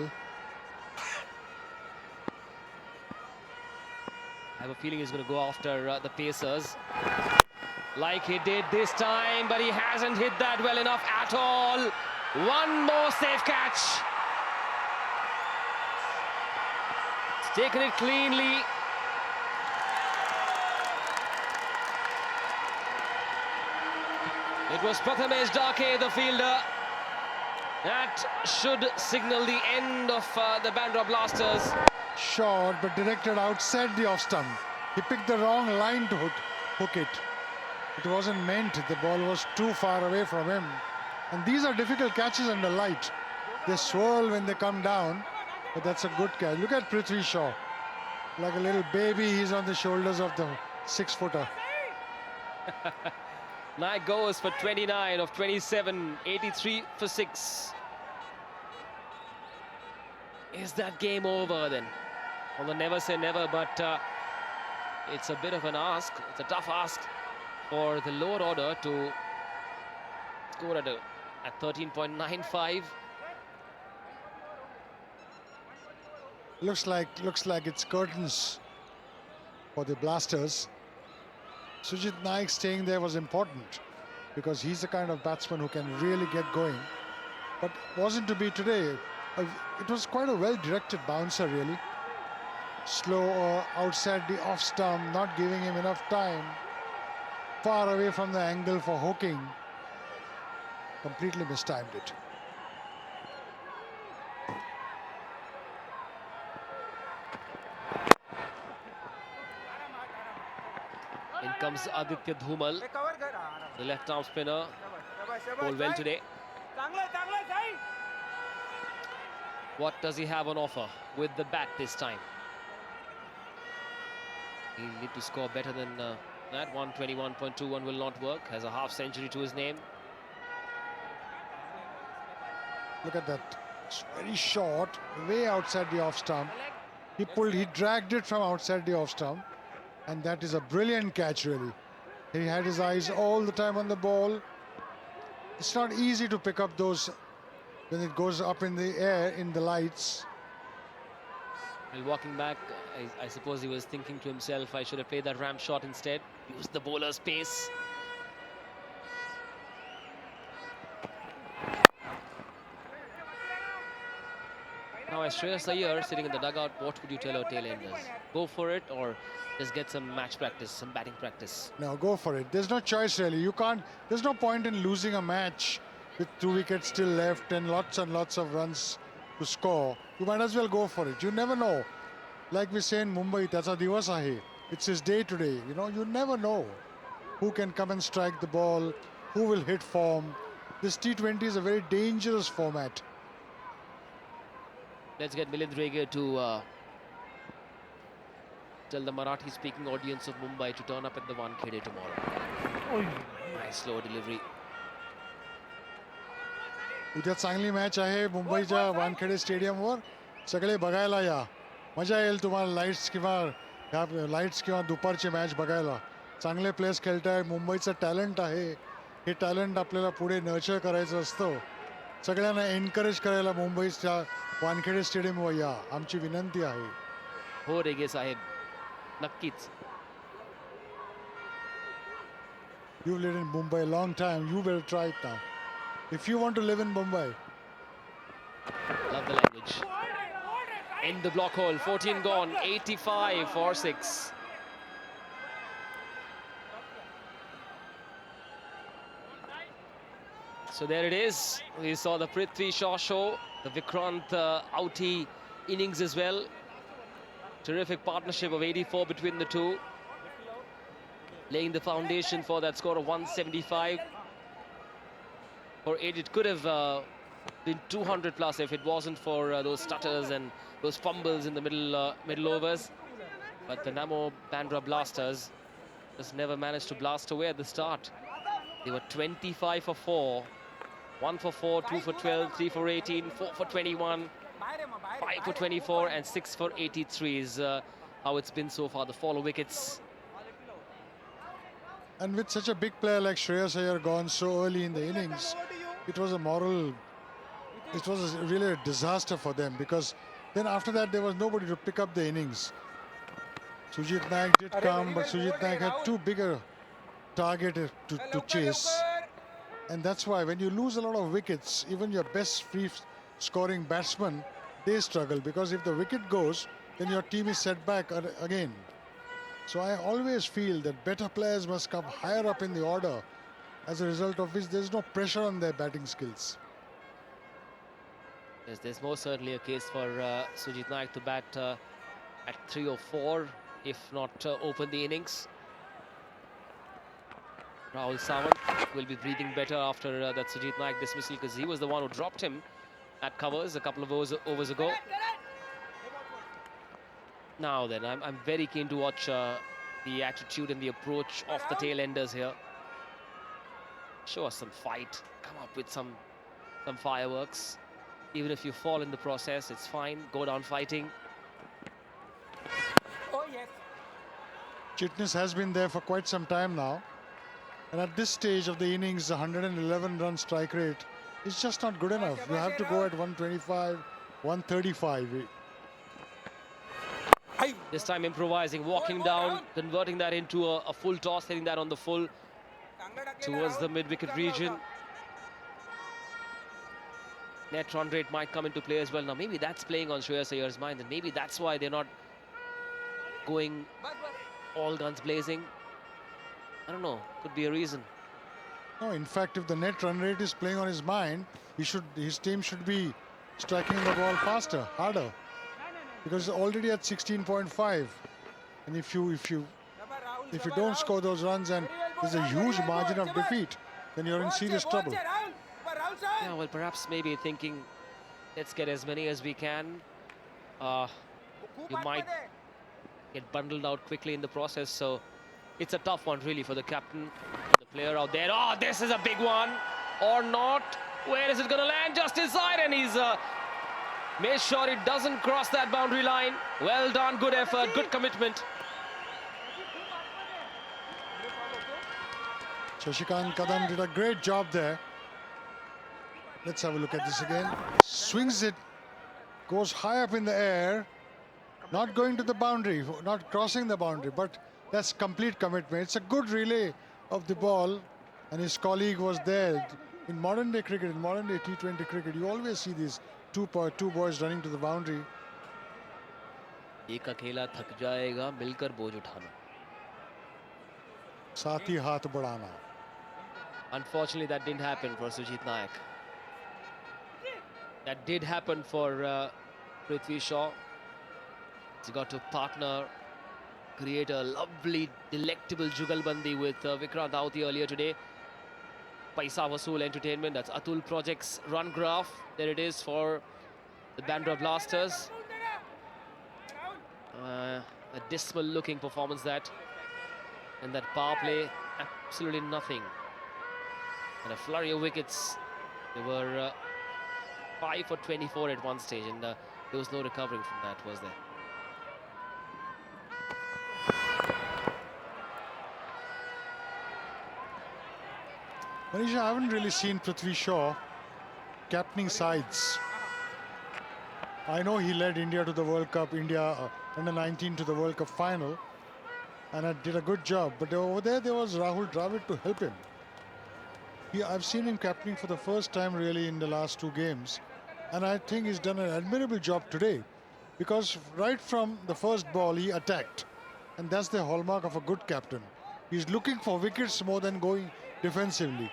Speaker 4: I have a feeling he's going to go after the Pacers, like he did this time, but he hasn't hit that well enough at all. One more safe catch. He's taken it cleanly. It was Prathamesh Dake, the fielder. That should signal the end of the Bandra Blasters.
Speaker 6: Short, but directed outside the off stump. He picked the wrong line to hook it. It wasn't meant. The ball was too far away from him. And these are difficult catches under light. They swirl when they come down, but that's a good catch. Look at Prithvi Shaw. Like a little baby, he's on the shoulders of the 6-footer.
Speaker 4: Naik goes for 29 of 27, 83 for 6. Is that game over then? Although never say never, but it's a bit of an ask. It's a tough ask for the lower order to score at 13.95.
Speaker 6: Looks like it's curtains for the Blasters. Sujit Naik staying there was important because he's the kind of batsman who can really get going. But wasn't to be today. It was quite a well-directed bouncer, really. Slow outside the off stump, not giving him enough time. Far away from the angle for hooking. Completely mistimed it.
Speaker 4: In comes Aditya Dhumal, the left-arm spinner. Bowled well today. What does he have on offer with the bat this time? He'll need to score better than that. 121.21 will not work. Has a half century to his name.
Speaker 6: Look at that. It's very short, way outside the off stump. He dragged it from outside the off stump. And that is a brilliant catch, really. He had his eyes all the time on the ball. It's not easy to pick up those when it goes up in the air in the lights.
Speaker 4: While walking back, I suppose he was thinking to himself, I should have played that ramp shot instead. Use the bowler's pace. Now, as Shreyas Iyer sitting in the dugout, what would you tell our tail-enders? Go for it or just get some match practice, some batting practice?
Speaker 6: No, go for it. There's no choice, really. You can't. There's no point in losing a match with 2 wickets still left and lots of runs to score. You might as well go for it. You never know. Like we say in Mumbai, that's a divas ahe. It's his day today. You know, you never know who can come and strike the ball, who will hit form. This T20 is a very dangerous format.
Speaker 4: Let's get Milind Rege to tell the Marathi-speaking audience of Mumbai to turn up at the Wankhede tomorrow. Nice slow delivery.
Speaker 6: उद्या चांगली match आहे मुंबईच्या वानखेडे स्टेडियमवर. सगळे बघायला या. मजा येईल तुम्हाला लाईट्स किंवा दुपारची मॅच बघायला. चांगले प्लेयर्स खेळताय. मुंबईचं टॅलेंट आहे. हे टॅलेंट आपल्याला पुढे नर्चर करायचं असतं. सगळ्यांना एनकरेज करायला मुंबईच्या वानखेडे स्टेडियमवर या. आमची विनंती आहे.
Speaker 4: हो रेगे साहेब, नक्कीच.
Speaker 6: You lived in Mumbai a long time. You better try it now. If you want to live in Mumbai.
Speaker 4: Love the language. In the block hole, 14 gone, 85 for 6. So there it is. We saw the Prithvi Shaw show, the Vikrant Auti innings as well. Terrific partnership of 84 between the two, laying the foundation for that score of 175. For it could have been 200 plus if it wasn't for those stutters and those fumbles in the middle overs. But the Namo Bandra Blasters just never managed to blast away at the start. They were 25 for 4, 1 for 4, 2 for 12, 3 for 18, 4 for 21. 5 for 24 and 6 for 83 is how it's been so far. The 4 wickets.
Speaker 6: And with such a big player like Shreyas Iyer gone so early in the innings, it was really a disaster for them, because then after that there was nobody to pick up the innings. Sujit Naik did come, but Sujit Naik had too big a target to chase. And that's why when you lose a lot of wickets, even your best free scoring batsmen, they struggle, because if the wicket goes, then your team is set back again. So I always feel that better players must come higher up in the order, as a result of which there's no pressure on their batting skills.
Speaker 4: Yes, there's most certainly a case for Sujit Naik to bat at 3 or 4, if not open the innings. Rahul Sawant will be breathing better after that Sujit Naik dismissal, because he was the one who dropped him at covers a couple of overs ago. Now then, I'm very keen to watch the attitude and the approach of the tail-enders here. Show us some fight, come up with some fireworks. Even if you fall in the process, it's fine. Go down fighting.
Speaker 5: Oh yes.
Speaker 6: Chitnis has been there for quite some time now. And at this stage of the innings, the 111 run strike rate is just not good enough. You have to go at 125, 135.
Speaker 4: This time improvising, walking down, converting that into a full toss, hitting that on the full towards the mid-wicket region. Net run rate might come into play as well. Now maybe that's playing on Shreyas Iyer's mind, and maybe that's why they're not going all guns blazing. I don't know, could be a reason.
Speaker 6: No, in fact, if the net run rate is playing on his mind, his team should be striking the ball faster, harder, because it's already at 16.5. And if you don't score those runs and there's a huge margin of defeat, then you're in serious trouble.
Speaker 4: Yeah, well, perhaps maybe thinking, let's get as many as we can. You might get bundled out quickly in the process, so it's a tough one really for the captain, the player out there. Oh, this is a big one, or not. Where is it going to land? Just inside, and he's made sure it doesn't cross that boundary line. Well done, good effort, good commitment.
Speaker 6: Shashikant Kadam did a great job there. Let's have a look at this again. Swings it, goes high up in the air, not going to the boundary, not crossing the boundary, but that's complete commitment. It's a good relay of the ball, and his colleague was there. In modern day cricket, in modern day T20 cricket, you always see these two boys running to the boundary.
Speaker 4: एक अकेला थक जाएगा, मिलकर बोझ उठाना.
Speaker 6: साथ ही हाथ बढ़ाना.
Speaker 4: Unfortunately, that didn't happen for Sujit Naik. That did happen for Prithvi Shaw. He got to partner, create a lovely, delectable jugalbandi with Vikrant Auti earlier today. Paisa Vasool Entertainment, that's Atul Project's run graph. There it is for the Bandra Blasters. A dismal looking performance that. And that power play, absolutely nothing. And a flurry of wickets. They were 5 for 24 at one stage, and there was no recovering from that, was there?
Speaker 6: Manisha, I haven't really seen Prithvi Shaw captaining sides. I know he led India to the World Cup, India under 19 to the World Cup final, and did a good job. But over there was Rahul Dravid to help him. I've seen him captaining for the first time really in the last 2 games, and I think he's done an admirable job today, because right from the first ball he attacked, and that's the hallmark of a good captain. He's looking for wickets more than going defensively.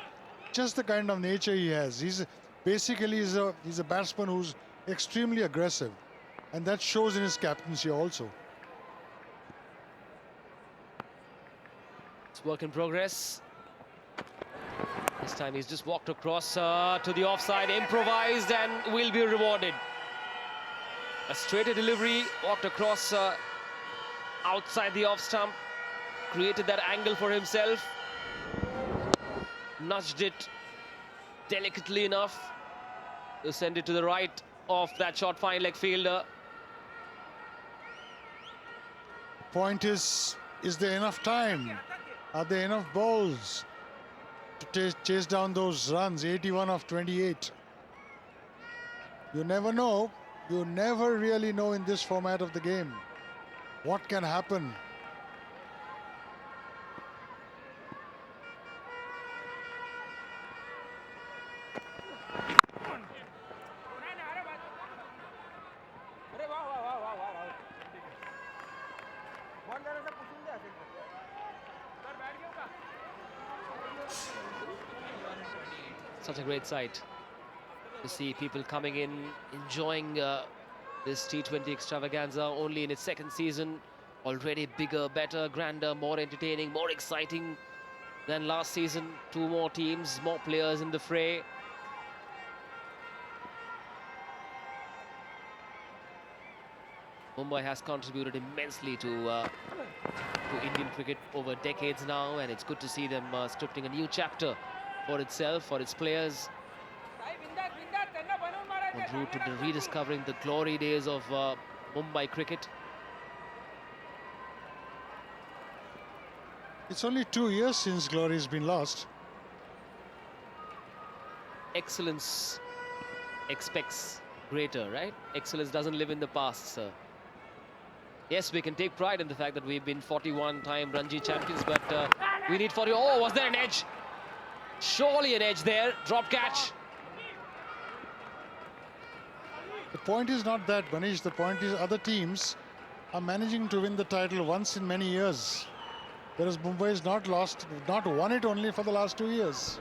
Speaker 6: Just the kind of nature he has. He's a batsman who's extremely aggressive, and that shows in his captaincy also.
Speaker 4: It's work in progress. This time he's just walked across to the offside, improvised, and will be rewarded. A straighter delivery, walked across outside the off stump, created that angle for himself, nudged it delicately enough to send it to the right of that short fine leg fielder.
Speaker 6: Point is there enough time? Are there enough balls to chase down those runs? 81 of 28. You never know. You never really know in this format of the game what can happen.
Speaker 5: अरे वाह वाह वाह वाह वाह वाह ball जरा सा पुसून द्या असेल सर बैठ घेऊ का
Speaker 4: Such a great sight to see people coming in, enjoying this T20 extravaganza only in its second season. Already bigger, better, grander, more entertaining, more exciting than last season. Two more teams, more players in the fray. Mumbai has contributed immensely to Indian cricket over decades now, and it's good to see them scripting a new chapter for itself, for its players,
Speaker 5: साहेब बिंदास बिंदास त्यांना बनवून
Speaker 4: en
Speaker 5: मारायचं
Speaker 4: route to rediscovering the glory days of Mumbai cricket.
Speaker 6: It's only 2 years since glory has been lost.
Speaker 4: Excellence expects greater, right? Excellence doesn't live in the past, sir. Yes, we can take pride in the fact that we've been 41-time Ranji champions, but we need 40. Oh, was there an edge? Surely an edge there. Drop catch.
Speaker 6: The point is not that, Manish. The point is other teams are managing to win the title once in many years. Whereas Mumbai has not won it only for the last 2 years.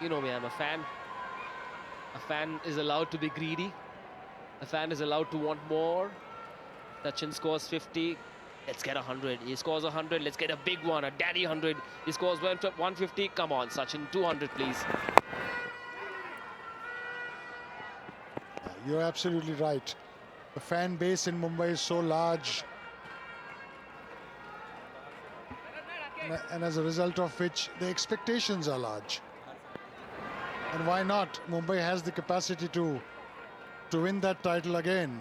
Speaker 4: You know me, I'm a fan. A fan is allowed to be greedy. A fan is allowed to want more. Sachin scores 50. Let's get 100. He scores 100. Let's get a big one, a daddy 100. He scores 150. Come on, Sachin, 200, please.
Speaker 6: You're absolutely right. The fan base in Mumbai is so large. And as a result of which, the expectations are large. And why not? Mumbai has the capacity to win that title again.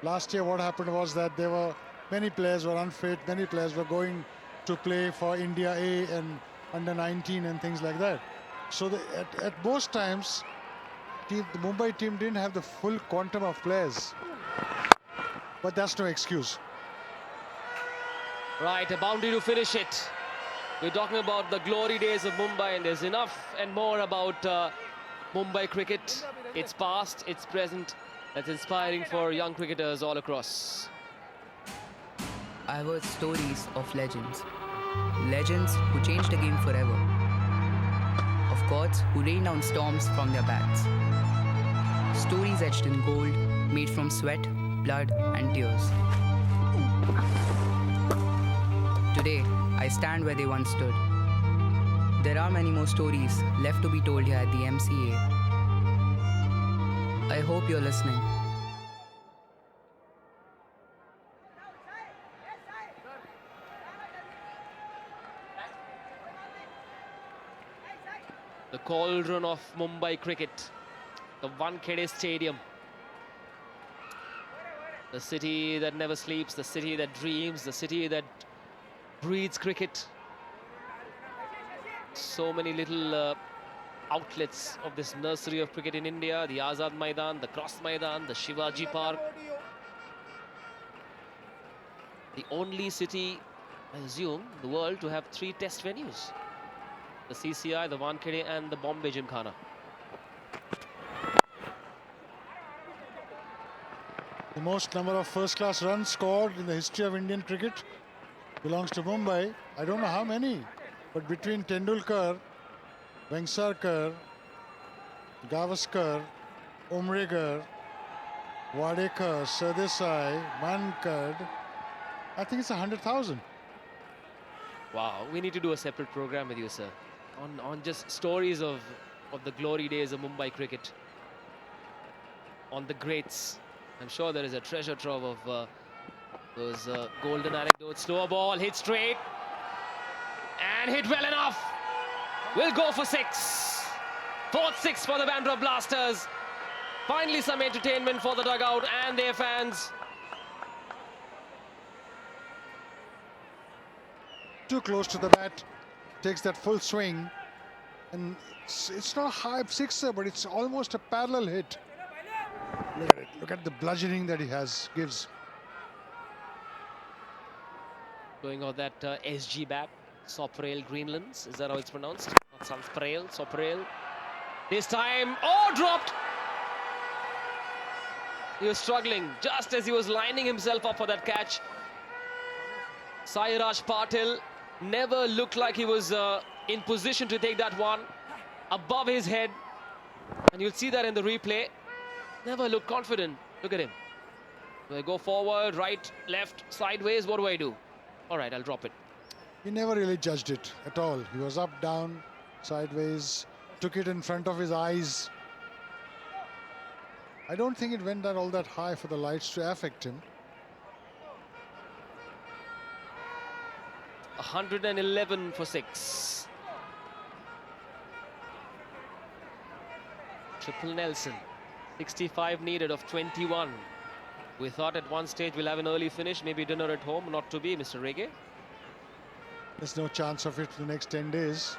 Speaker 6: Last year what happened was that there were many players were unfit, many players were going to play for India A and under 19 and things like that. So at most times, the Mumbai team didn't have the full quantum of players. But that's no excuse.
Speaker 4: Right, a boundary to finish it. We're talking about the glory days of Mumbai, and there's enough and more about Mumbai cricket, its past, its present, that's inspiring for young cricketers all across.
Speaker 7: I've heard stories of legends. Legends who changed the game forever. Of gods who rained down storms from their bats. Stories etched in gold, made from sweat, blood and tears. Today, I stand where they once stood. There are many more stories left to be told here at the MCA. I hope you're listening.
Speaker 4: The cauldron of Mumbai cricket, the Wankhede Stadium. The city that never sleeps, the city that dreams, the city that breeds cricket. So many little outlets of this nursery of cricket in India. The Azad Maidan, the Cross Maidan, the Shivaji Park. The only city, I assume, in the world to have 3 test venues. The CCI, the Wankhede and the Bombay Gymkhana.
Speaker 6: The most number of first-class runs scored in the history of Indian cricket belongs to Mumbai. I don't know how many, but between Tendulkar, Vengsarkar, Gavaskar, Umrigar, Wadekar, Sardesai, Mankad, I think it's 100,000.
Speaker 4: Wow, we need to do a separate program with you, sir, on just stories of the glory days of Mumbai cricket, on the greats. I'm sure there is a treasure trove of those golden anecdotes. Slower ball, hit straight, and hit well enough. We'll go for 6. Fourth six for the Bandra Blasters. Finally some entertainment for the dugout and their fans.
Speaker 6: Too close to the bat, takes that full swing, and it's not a high sixer, but it's almost a parallel hit. Look at it. Look at the bludgeoning that he gives.
Speaker 4: Going on that SG bat, Soprail Greenlands, is that how it's pronounced? Not Soprail, Soprail. This time, oh, dropped! He was struggling just as he was lining himself up for that catch. Sairaj Patil never looked like he was in position to take that one above his head. And you'll see that in the replay. Never looked confident. Look at him. Do I go forward, right, left, sideways? What do I do? All right, I'll drop it.
Speaker 6: He never really judged it at all. He was up, down, sideways, took it in front of his eyes. I don't think it went all that high for the lights to affect him.
Speaker 4: 111 for 6. Triple Nelson. 65 needed of 21. We thought at one stage we'll have an early finish, maybe dinner at home. Not to be, Mr. Rege.
Speaker 6: There's no chance of it for the next 10 days.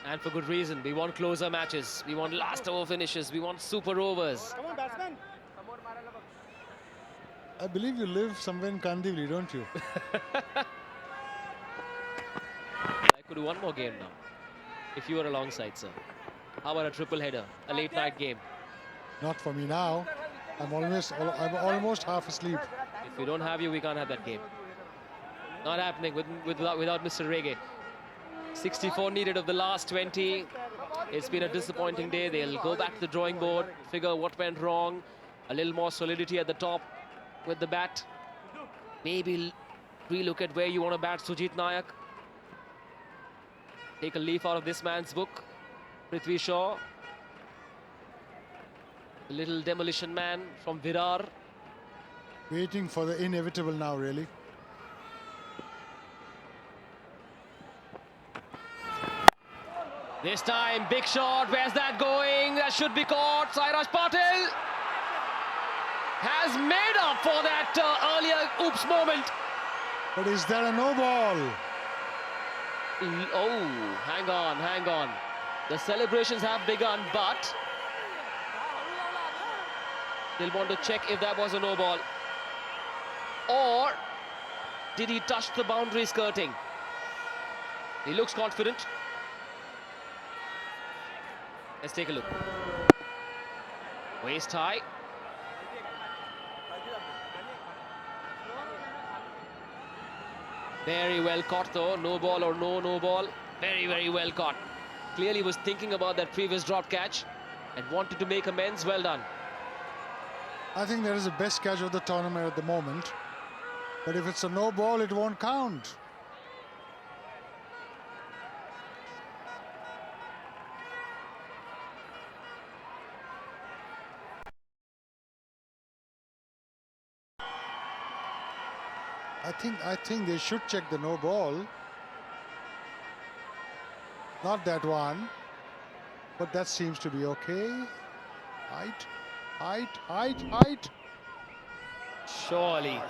Speaker 4: And for good reason. We want closer matches. We want last over finishes. We want super overs.
Speaker 5: Come on, batsman.
Speaker 6: I believe you live somewhere in Kandivali, don't you?
Speaker 4: I could do one more game now, if you were alongside, sir. How about a triple header, a late night game?
Speaker 6: Not for me now. I'm almost half asleep.
Speaker 4: If we don't have you, we can't have that game. Not happening without Mr. Rege. 64 needed of the last 20. It's been a disappointing day. They'll go back to the drawing board, figure what went wrong. A little more solidity at the top with the bat. Maybe relook at where you want to bat Sujit Nayak. Take a leaf out of this man's book. Prithvi Shaw. The little demolition man from Virar.
Speaker 6: Waiting for the inevitable now, really.
Speaker 4: This time, big shot. Where's that going? That should be caught. Sairaj Patil has made up for that earlier oops moment.
Speaker 6: But is that a no ball?
Speaker 4: Oh, hang on, hang on. The celebrations have begun, but they'll want to check if that was a no ball. Or did he touch the boundary skirting? He looks confident. Let's take a look. Waist high. Very well caught though. No ball or no ball. Very, very well caught. Clearly was thinking about that previous drop catch and wanted to make amends. Well done.
Speaker 6: I think that is the best catch of the tournament at the moment. But if it's a no ball, it won't count. I think they should check the no ball. Not that one, but that seems to be okay. Height.
Speaker 4: Surely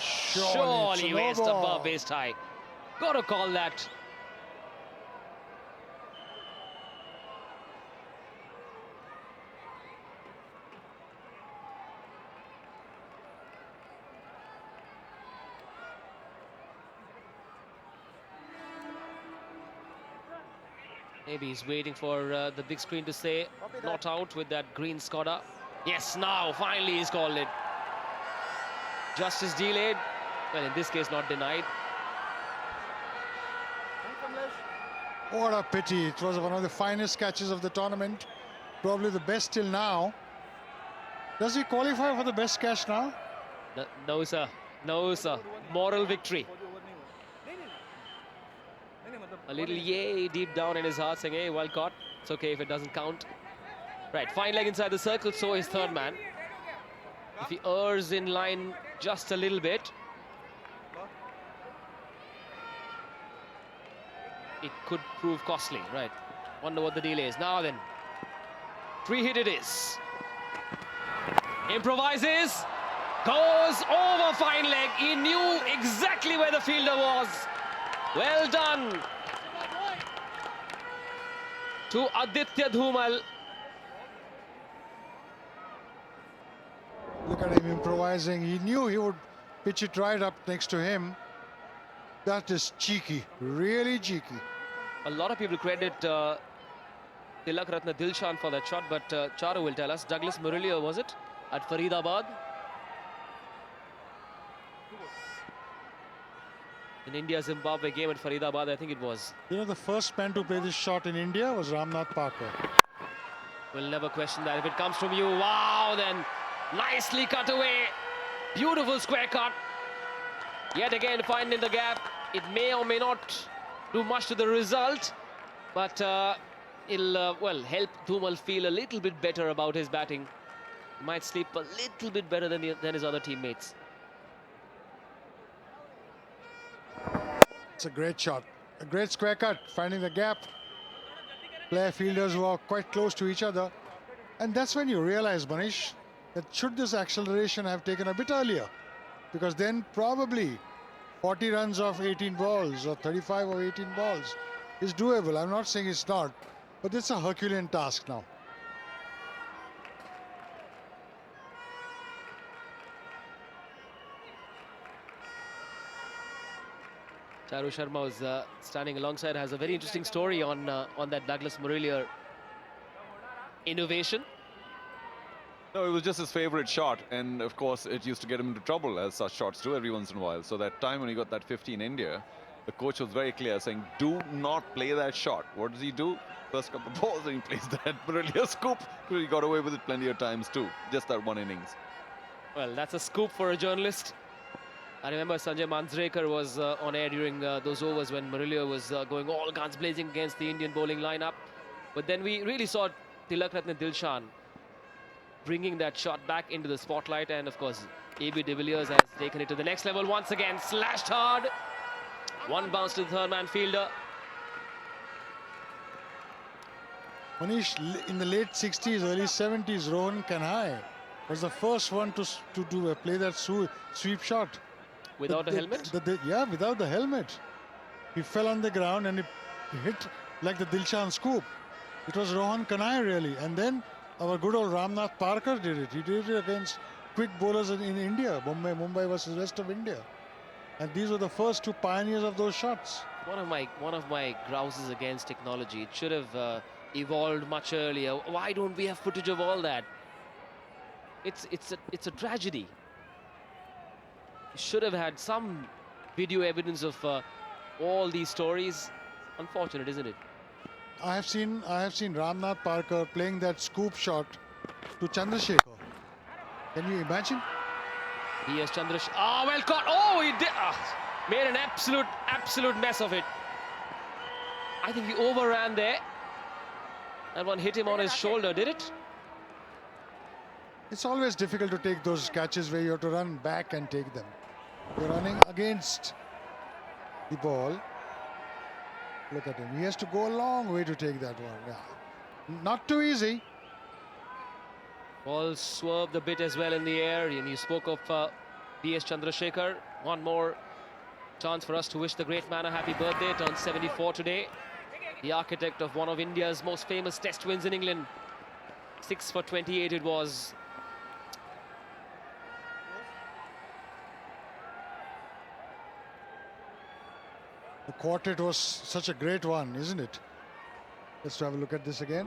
Speaker 4: waist above waist high. Got to call that. Maybe he's waiting for the big screen to say not out with that green Skoda. Yes, now finally he's called it. Justice delayed. Well, in this case, not denied.
Speaker 6: What a pity. It was one of the finest catches of the tournament. Probably the best till now. Does he qualify for the best catch now?
Speaker 4: No, sir. No, sir. Moral victory. A little yay deep down in his heart saying, hey, well caught. It's okay if it doesn't count. Right, fine leg inside the circle, so is third man. If he errs in line just a little bit, it could prove costly, right? Wonder what the deal is. Now then, free hit it is. Improvises, goes over fine leg. He knew exactly where the fielder was. Well done to Aditya Dhumal.
Speaker 6: Look at him improvising. He knew he would pitch it right up next to him. That is cheeky, really cheeky.
Speaker 4: A lot of people credit Tilak Ratna Dilshan for that shot, but Charu will tell us. Douglas Muraliya, was it, at Faridabad? In India-Zimbabwe game at Faridabad, I think it was.
Speaker 6: You know, the first man to play this shot in India was Ramnath Parker.
Speaker 4: We'll never question that. If it comes from you, wow, then nicely cut away. Beautiful square cut. Yet again, finding the gap. It may or may not do much to the result, but it'll, well, help Dhumal feel a little bit better about his batting. He might sleep a little bit better than his other teammates.
Speaker 6: It's a great shot. A great square cut, finding the gap. Player fielders who are quite close to each other. And that's when you realize, Manish, that should this acceleration have taken a bit earlier? Because then probably 40 runs off 18 balls or 35 or 18 balls is doable. I'm not saying it's not, but it's a Herculean task now.
Speaker 4: Charu Sharma was standing alongside, has a very interesting story on that Douglas Muraliya innovation.
Speaker 3: No, it was just his favorite shot, and of course it used to get him into trouble, as such shots do every once in a while. So that time when he got that 50 in India, the coach was very clear, saying, do not play that shot. What does he do? First couple of balls and he plays that Muraliya scoop. He got away with it plenty of times too, just that one innings.
Speaker 4: Well, that's a scoop for a journalist. I remember Sanjay Manjrekar was on air during those overs when Muraliya was going all guns blazing against the Indian bowling lineup. But then we really saw Tilak Ratna Dilshan bringing that shot back into the spotlight, and of course AB de Villiers has taken it to the next level once again. Slashed hard, one bounce to the third man fielder.
Speaker 6: Manish, in the late 60s, early 70s, Rohan Kanhai was the first one to play that sweep shot.
Speaker 4: Without a helmet?
Speaker 6: Yeah, without the helmet. He fell on the ground and he hit like the Dilshan scoop. It was Rohan Kanhai really. And then our good old Ramnath Parker did it. He did it against quick bowlers in India, Mumbai versus rest of India. And these were the first two pioneers of those shots.
Speaker 4: One of my grouses against technology. It should have evolved much earlier. Why don't we have footage of all that? It's a tragedy. You should have had some video evidence of all these stories. Unfortunate, isn't it?
Speaker 6: I have seen Ramnath Parker playing that scoop shot to Chandrasekhar. Can you imagine?
Speaker 4: Yes, Chandrasekhar. Ah, well caught. Oh, he did. Made an absolute mess of it. I think he overran there. That one hit him on his shoulder, did it?
Speaker 6: It's always difficult to take those catches where you have to run back and take them. You're running against the ball. Look at him. He has to go a long way to take that one. Yeah. Not too easy.
Speaker 4: Ball swerved a bit as well in the air. And you spoke of B.S. Chandrasekhar. One more chance for us to wish the great man a happy birthday. Turned 74 today. The architect of one of India's most famous test wins in England. 6 for 28 it was.
Speaker 6: The quartet was such a great one, isn't it? Let's have a look at this again.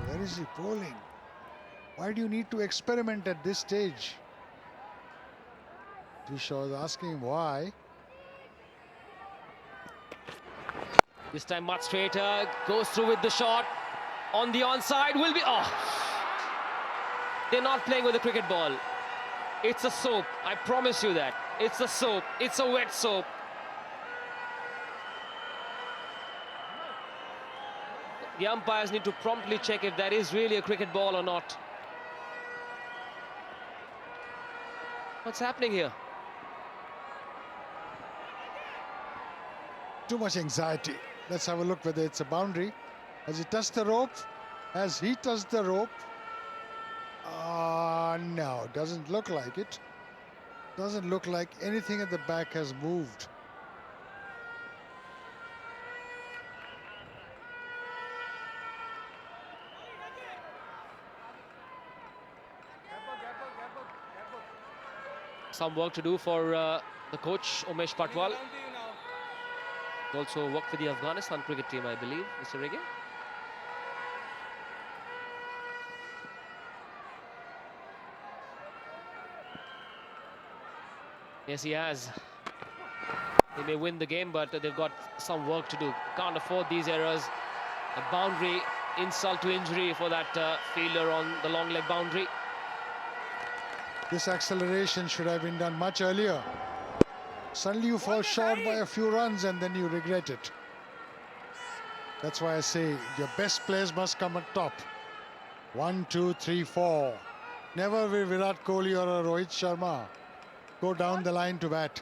Speaker 6: Where is he bowling? Why do you need to experiment at this stage? Tisha was asking him why.
Speaker 4: This time much straighter, goes through with the shot. On the onside will be... Oh! They're not playing with a cricket ball. It's a soap, I promise you that. It's a soap, it's a wet soap. The umpires need to promptly check if that is really a cricket ball or not. What's happening here?
Speaker 6: too much anxiety. Let's have a look whether it's a boundary. Has he touched the rope? Has he touched the rope? No, doesn't look like it. Doesn't look like anything at the back has moved.
Speaker 4: Some work to do for the coach, Umesh Patwal. Also worked for the Afghanistan cricket team, I believe, Mr. Rege. Yes, he has. They may win the game, but they've got some work to do. Can't afford these errors. A boundary, insult to injury for that fielder on the long leg boundary.
Speaker 6: This acceleration should have been done much earlier. Suddenly you fall short by a few runs and then you regret it. That's why I say your best players must come at top. 1, 2, 3, 4. Never will Virat Kohli or a Rohit Sharma go down the line to bat.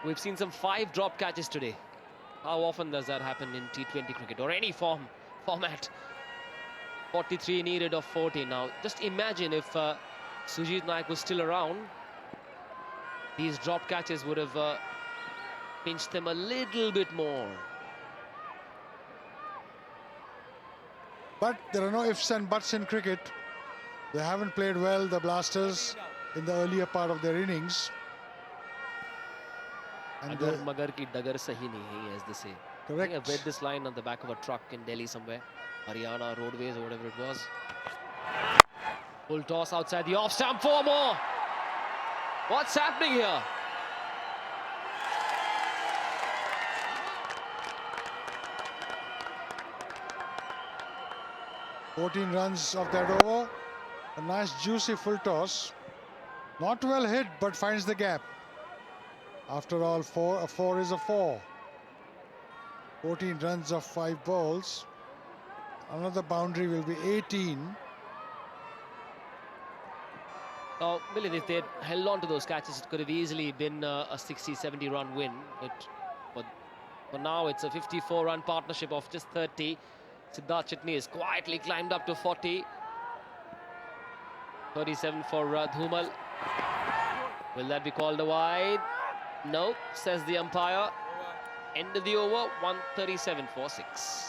Speaker 4: We've seen some 5 drop catches today. How often does that happen in T20 cricket or any format? 43 needed of 40. Now, just imagine if Sujit Naik was still around, these drop catches would have pinched them a little bit more.
Speaker 6: But there are no ifs and buts in cricket. They haven't played well, the Blasters, in the earlier part of their innings. And
Speaker 4: Agar magar ki dagar sahi nahi hai, as they say.
Speaker 6: correct.
Speaker 4: I think I've read this line on the back of a truck in Delhi somewhere. Haryana Roadways or whatever it was. Full toss outside the off stump, 4 more. What's happening here?
Speaker 6: $14 runs of that over. A nice juicy full toss. Not well hit, but finds the gap. After all, a 4 is a 4. 14 runs of 5 balls. Another boundary will be 18.
Speaker 4: Now, Milind, if they'd held on to those catches, it could have easily been a 60-70 run win. But for now, it's a 54-run partnership of just 30. Siddharth Chitni has quietly climbed up to 40. 37 for Dhumal. Will that be called a wide? No, says the umpire. End of the over, 137 for 6.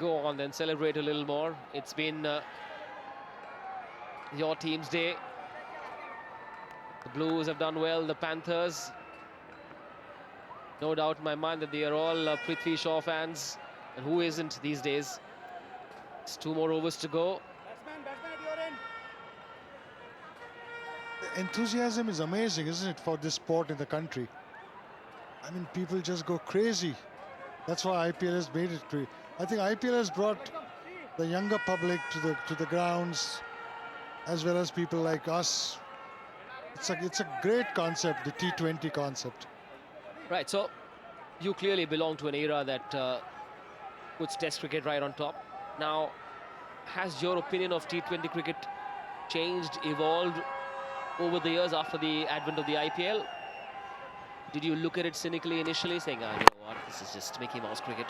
Speaker 4: Go on then, celebrate a little more. It's been your team's day. The Blues have done well, the Panthers. No doubt in my mind that they are all Prithvi Shaw fans. And who isn't these days? It's 2 more overs to go.
Speaker 6: The enthusiasm is amazing, isn't it, for this sport in the country? I mean, people just go crazy. That's why IPL has made it crazy. I think IPL has brought the younger public to the grounds, as well as people like us. It's a great concept, the T20 concept.
Speaker 4: Right, so you clearly belong to an era that puts Test cricket right on top. Now, has your opinion of T20 cricket changed, evolved over the years after the advent of the IPL? Did you look at it cynically initially, saying, you know what, this is just Mickey Mouse cricket?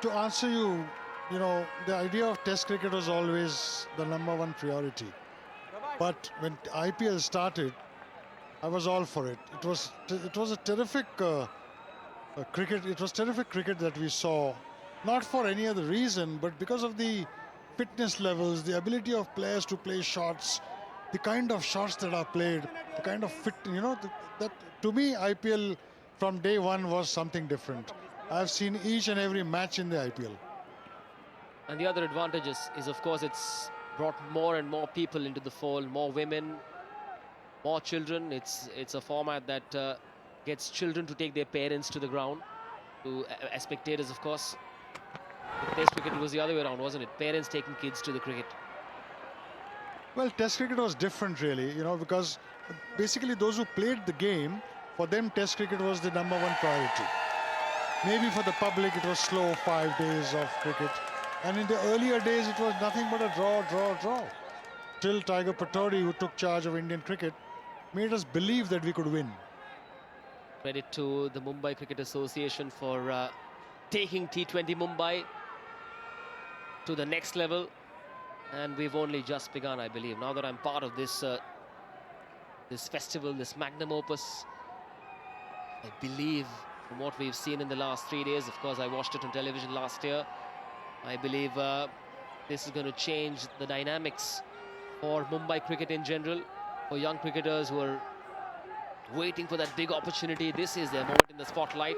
Speaker 6: To answer you, you know, the idea of Test cricket was always the #1 priority. But when IPL started, I was all for it. It was a terrific cricket. It was terrific cricket that we saw, not for any other reason, but because of the fitness levels, the ability of players to play shots, the kind of shots that are played, the kind of fit. You know, that to me, IPL from day one was something different. I've seen each and every match in the IPL.
Speaker 4: And the other advantage is of course, it's brought more and more people into the fold, more women, more children. It's a format that gets children to take their parents to the ground, as spectators, of course. With Test cricket, it was the other way around, wasn't it? Parents taking kids to the cricket.
Speaker 6: Well, Test cricket was different, really, because basically those who played the game, for them, Test cricket was the number one priority. Maybe for the public, it was slow 5 days of cricket. And in the earlier days, it was nothing but a draw, draw, draw. Till Tiger Patori, who took charge of Indian cricket, made us believe that we could win.
Speaker 4: Credit to the Mumbai Cricket Association for taking T20 Mumbai to the next level. And we've only just begun, I believe. Now that I'm part of this this festival, this magnum opus, I believe from what we've seen in the last 3 days, of course, I watched it on television last year, I believe this is going to change the dynamics for Mumbai cricket in general, for young cricketers who are waiting for that big opportunity. This is their moment in the spotlight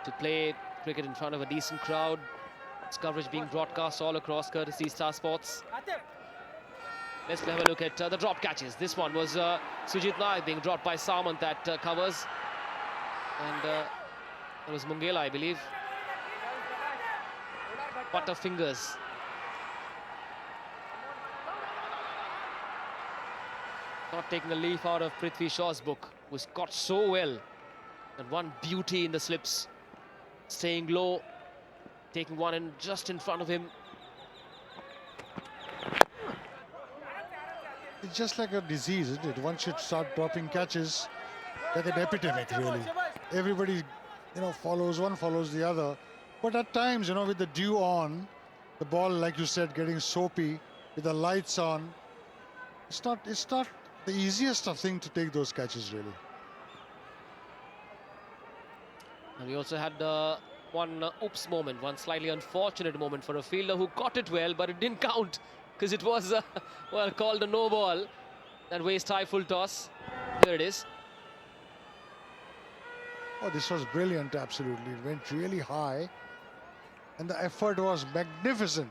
Speaker 4: to play cricket in front of a decent crowd. This coverage being broadcast all across, courtesy Star Sports. Let's have a look at the drop catches. This one was Sujit Nayak being dropped by Samant at covers. And it was Mungela, I believe. Butterfingers. Not taking a leaf out of Prithvi Shaw's book, was caught so well. And one beauty in the slips. Staying low, taking one in just in front of him.
Speaker 6: It's just like a disease, isn't it? Once you start dropping catches, like an epidemic, really. Everybody, follows one, follows the other. But at times, with the dew on, the ball, like you said, getting soapy, with the lights on, it's not the easiest of thing to take those catches, really.
Speaker 4: And we also had one oops moment, one slightly unfortunate moment for a fielder who caught it well, but it didn't count because it was, called a no ball. That waist high full toss. Here it is.
Speaker 6: Oh, this was brilliant, absolutely. It went really high. And the effort was magnificent.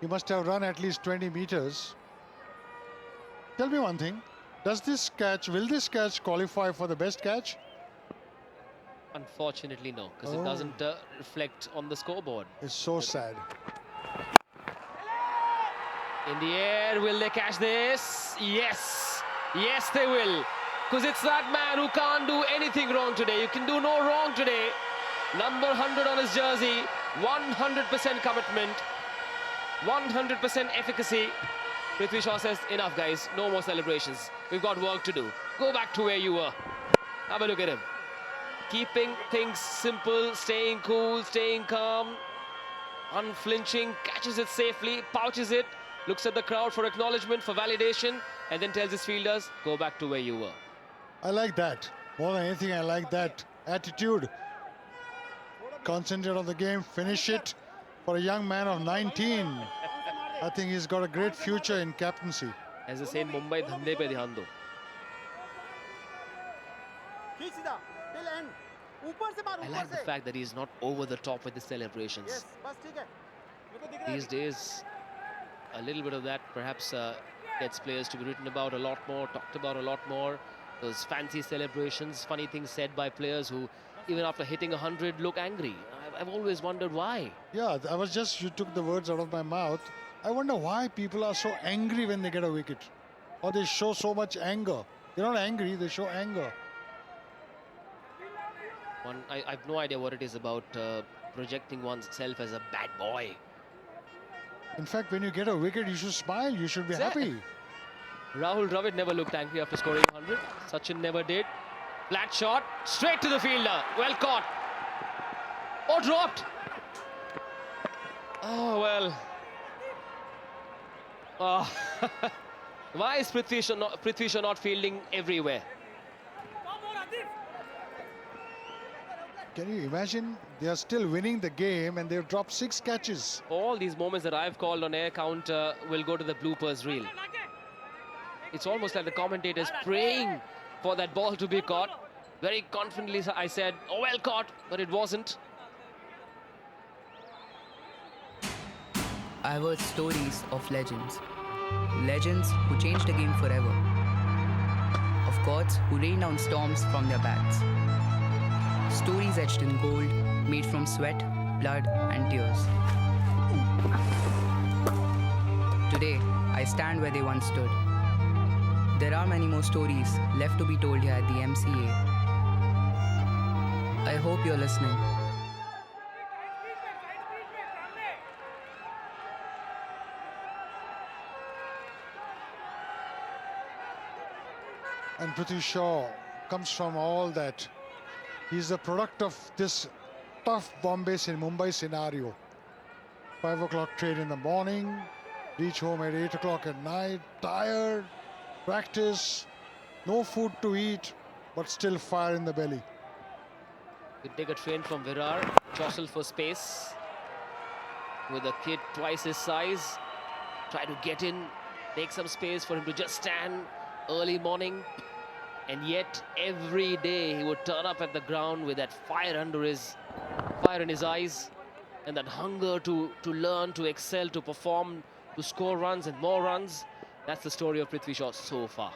Speaker 6: He must have run at least 20 meters. Tell me one thing. Will this catch qualify for the best catch?
Speaker 4: Unfortunately, no, because it doesn't reflect on the scoreboard.
Speaker 6: It's so sad.
Speaker 4: In the air, will they catch this? Yes. Yes, they will. Because it's that man who can't do anything wrong today. You can do no wrong today. Number 100 on his jersey. 100% commitment. 100% efficacy. Prithvi Shaw says, enough guys, no more celebrations. We've got work to do. Go back to where you were. Have a look at him. Keeping things simple, staying cool, staying calm. Unflinching, catches it safely, pouches it. Looks at the crowd for acknowledgement, for validation. And then tells his fielders, go back to where you were.
Speaker 6: I like that. More than anything, I like that attitude. Concentrate on the game, finish it. For a young man of 19, I think he's got a great future in captaincy.
Speaker 4: As they say in Mumbai, dhande pe dhyan do. I like the fact that he's not over the top with the celebrations. These days, a little bit of that perhaps gets players to be written about a lot more, talked about a lot more. Those fancy celebrations, funny things said by players who, even after hitting 100, look angry. I've always wondered why.
Speaker 6: Yeah, you took the words out of my mouth. I wonder why people are so angry when they get a wicket. Or they show so much anger. They're not angry, they show anger.
Speaker 4: I have no idea what it is about projecting oneself as a bad boy.
Speaker 6: In fact, when you get a wicket, you should smile, you should be happy.
Speaker 4: Rahul Dravid never looked angry after scoring 100. Sachin never did. Flat shot, straight to the fielder. Well caught. Oh, dropped. Oh, well. Oh. Why is Prithvi Shaw not fielding everywhere?
Speaker 6: Can you imagine? They are still winning the game and they've dropped 6 catches.
Speaker 4: All these moments that I've called on air count will go to the bloopers reel. It's almost like the commentators praying for that ball to be caught. Very confidently I said, oh, well caught, but it wasn't.
Speaker 7: I've heard stories of legends. Legends who changed the game forever. Of gods who rained down storms from their bats. Stories etched in gold, made from sweat, blood and tears. Today, I stand where they once stood. There are many more stories left to be told here at the MCA. I hope you're listening.
Speaker 6: And Prithvi Shaw comes from all that. He's the product of this tough Mumbai scenario. 5 o'clock train in the morning, reach home at 8 o'clock at night, tired, practice, no food to eat, but still fire in the belly.
Speaker 4: You take a train from Virar, jostle for space with a kid twice his size, try to get in, make some space for him to just stand early morning, and yet every day he would turn up at the ground with that fire in his eyes, and that hunger to learn, to excel, to perform, to score runs and more runs. That's the story of Prithvi Shaw so far.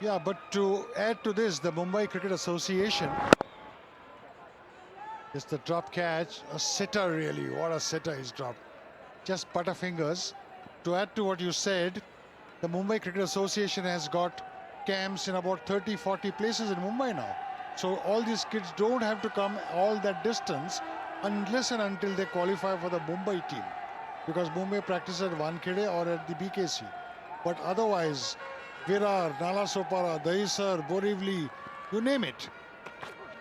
Speaker 6: Yeah, but to add to this, the Mumbai Cricket Association, it's the drop catch, a sitter really, what a sitter he's dropped. Just butterfingers. To add to what you said, the Mumbai Cricket Association has got camps in about 30-40 places in Mumbai now. So all these kids don't have to come all that distance unless and until they qualify for the Mumbai team. Because Mumbai practices at Wankhede or at the BKC. But otherwise, Virar, Nalasopara, Dahisar, Borivali, you name it.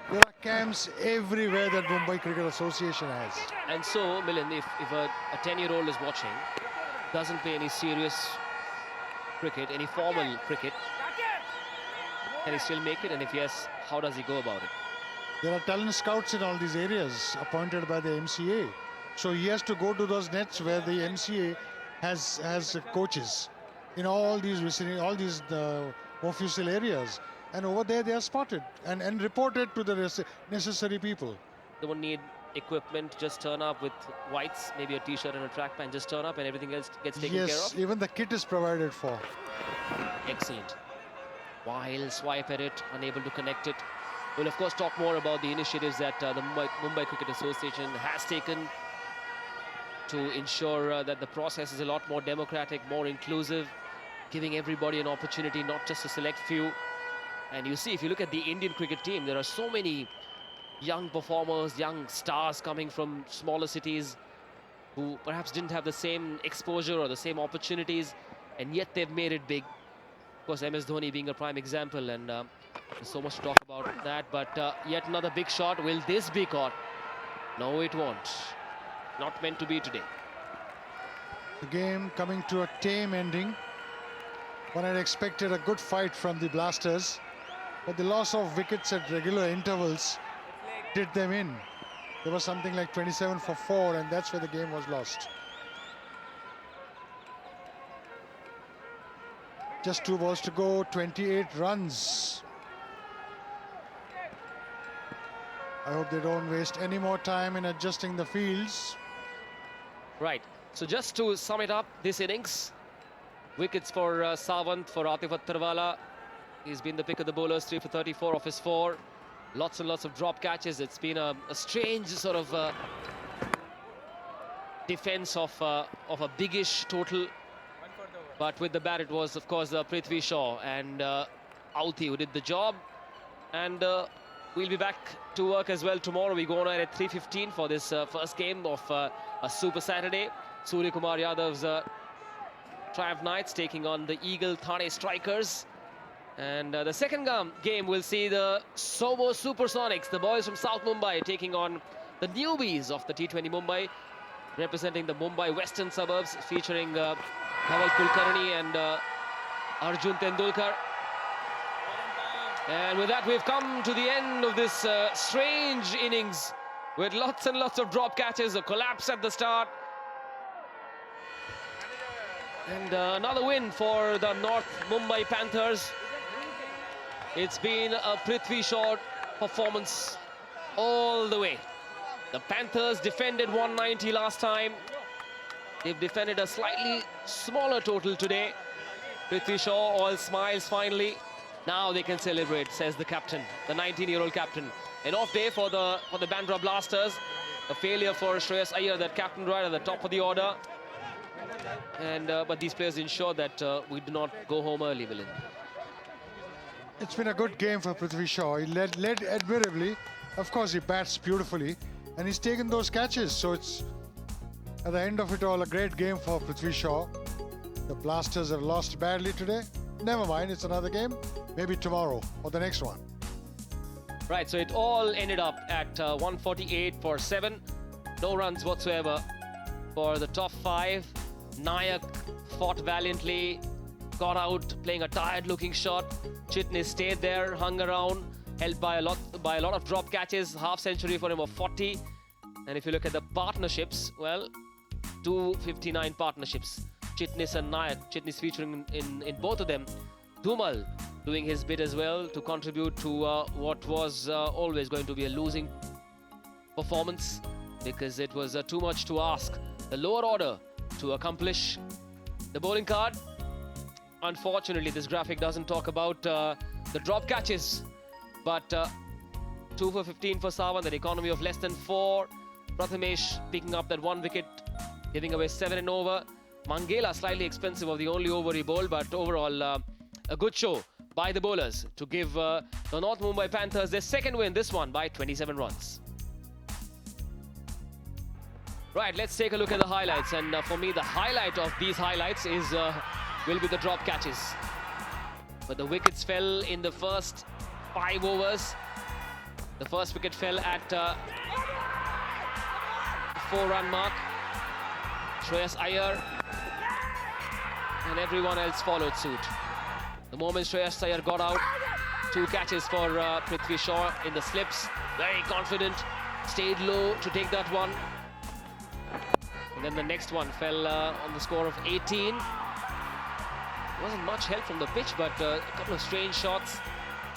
Speaker 6: There are camps everywhere that Mumbai Cricket Association has.
Speaker 4: And so, Milind, if a 10-year-old is watching, doesn't play any serious cricket, any formal cricket, can he still make it? And if yes, how does he go about it?
Speaker 6: There are talent scouts in all these areas appointed by the MCA. So he has to go to those nets where the MCA has coaches in all these vicinity, all these official areas. And over there they are spotted and reported to the necessary people.
Speaker 4: They won't need equipment, just turn up with whites, maybe a t-shirt and a track pant, just turn up and everything else gets taken care of.
Speaker 6: Yes, even the kit is provided for.
Speaker 4: Excellent. Wild swipe at it, unable to connect it. We'll of course talk more about the initiatives that the Mumbai Cricket Association has taken to ensure that the process is a lot more democratic, more inclusive, giving everybody an opportunity, not just a select few. And you see, if you look at the Indian cricket team, there are so many young performers, young stars coming from smaller cities who perhaps didn't have the same exposure or the same opportunities, and yet they've made it big. Of course, MS Dhoni being a prime example, and there's so much to talk about that. But yet another big shot. Will this be caught? No, it won't. Not meant to be today.
Speaker 6: The game coming to a tame ending. One had expected a good fight from the Blasters, but the loss of wickets at regular intervals did them in. There was something like 27 for 4, and that's where the game was lost. Just 2 balls to go, 28 runs. I hope they don't waste any more time in adjusting the fields.
Speaker 4: Right. So just to sum it up, this innings, wickets for Sawant, for Atif Attarwala. He's been the pick of the bowlers, 3 for 34 off his 4. Lots and lots of drop catches. It's been a strange sort of defense of a biggish total. But with the bat, it was, of course, Prithvi Shaw and Auti who did the job. And we'll be back to work as well tomorrow. We go on at 3:15 for this first game of a Super Saturday. Surya Kumar Yadav's Triumph Knights taking on the Eagle Thane Strikers. And the second game will see the Somo Supersonics, the boys from South Mumbai, taking on the newbies of the T20 Mumbai, representing the Mumbai western suburbs, featuring Dhaval Kulkarni and Arjun Tendulkar. And with that, we've come to the end of this strange innings with lots and lots of drop catches, a collapse at the start. And another win for the North Mumbai Panthers. It's been a Prithvi Shaw performance all the way. The Panthers defended 190 last time. They've defended a slightly smaller total today. Prithvi Shaw all smiles finally. Now they can celebrate, says the captain, the 19-year-old captain. An off day for the Bandra Blasters. A failure for Shreyas Iyer, that captain right at the top of the order. And but these players ensure that we do not go home early, Willin.
Speaker 6: It's been a good game for Prithvi Shaw. He led admirably. Of course, he bats beautifully, and he's taken those catches. So it's, at the end of it all, a great game for Prithvi Shaw. The Blasters have lost badly today. Never mind, it's another game. Maybe tomorrow or the next one.
Speaker 4: Right, so it all ended up at 148 for 7. No runs whatsoever for the top 5. Nayak fought valiantly, got out playing a tired-looking shot. Chitnis stayed there, hung around, held by a lot of drop catches. Half century for him of 40. And if you look at the partnerships, well, 259 partnerships. Chitnis and Nayak. Chitnis featuring in both of them. Dhumal doing his bit as well to contribute to what was always going to be a losing performance, because it was too much to ask the lower order to accomplish. The bowling card, unfortunately this graphic doesn't talk about the drop catches, but 2 for 15 for Sawan, an economy of less than 4. Prathamesh picking up that 1 wicket, giving away 7 and over. Mangela slightly expensive of the only over he bowled, but overall a good show by the bowlers to give the North Mumbai Panthers their second win, this one by 27 runs. Right, let's take a look at the highlights, and for me the highlight of these highlights is will be the drop catches. But the wickets fell in the first 5 overs. The first wicket fell at 4-run mark. Shreyas Iyer and everyone else followed suit. The moment Shreyas Iyer got out, 2 catches for Prithvi Shaw in the slips. Very confident, stayed low to take that one. And then the next one fell on the score of 18. Wasn't much help from the pitch, but a couple of strange shots.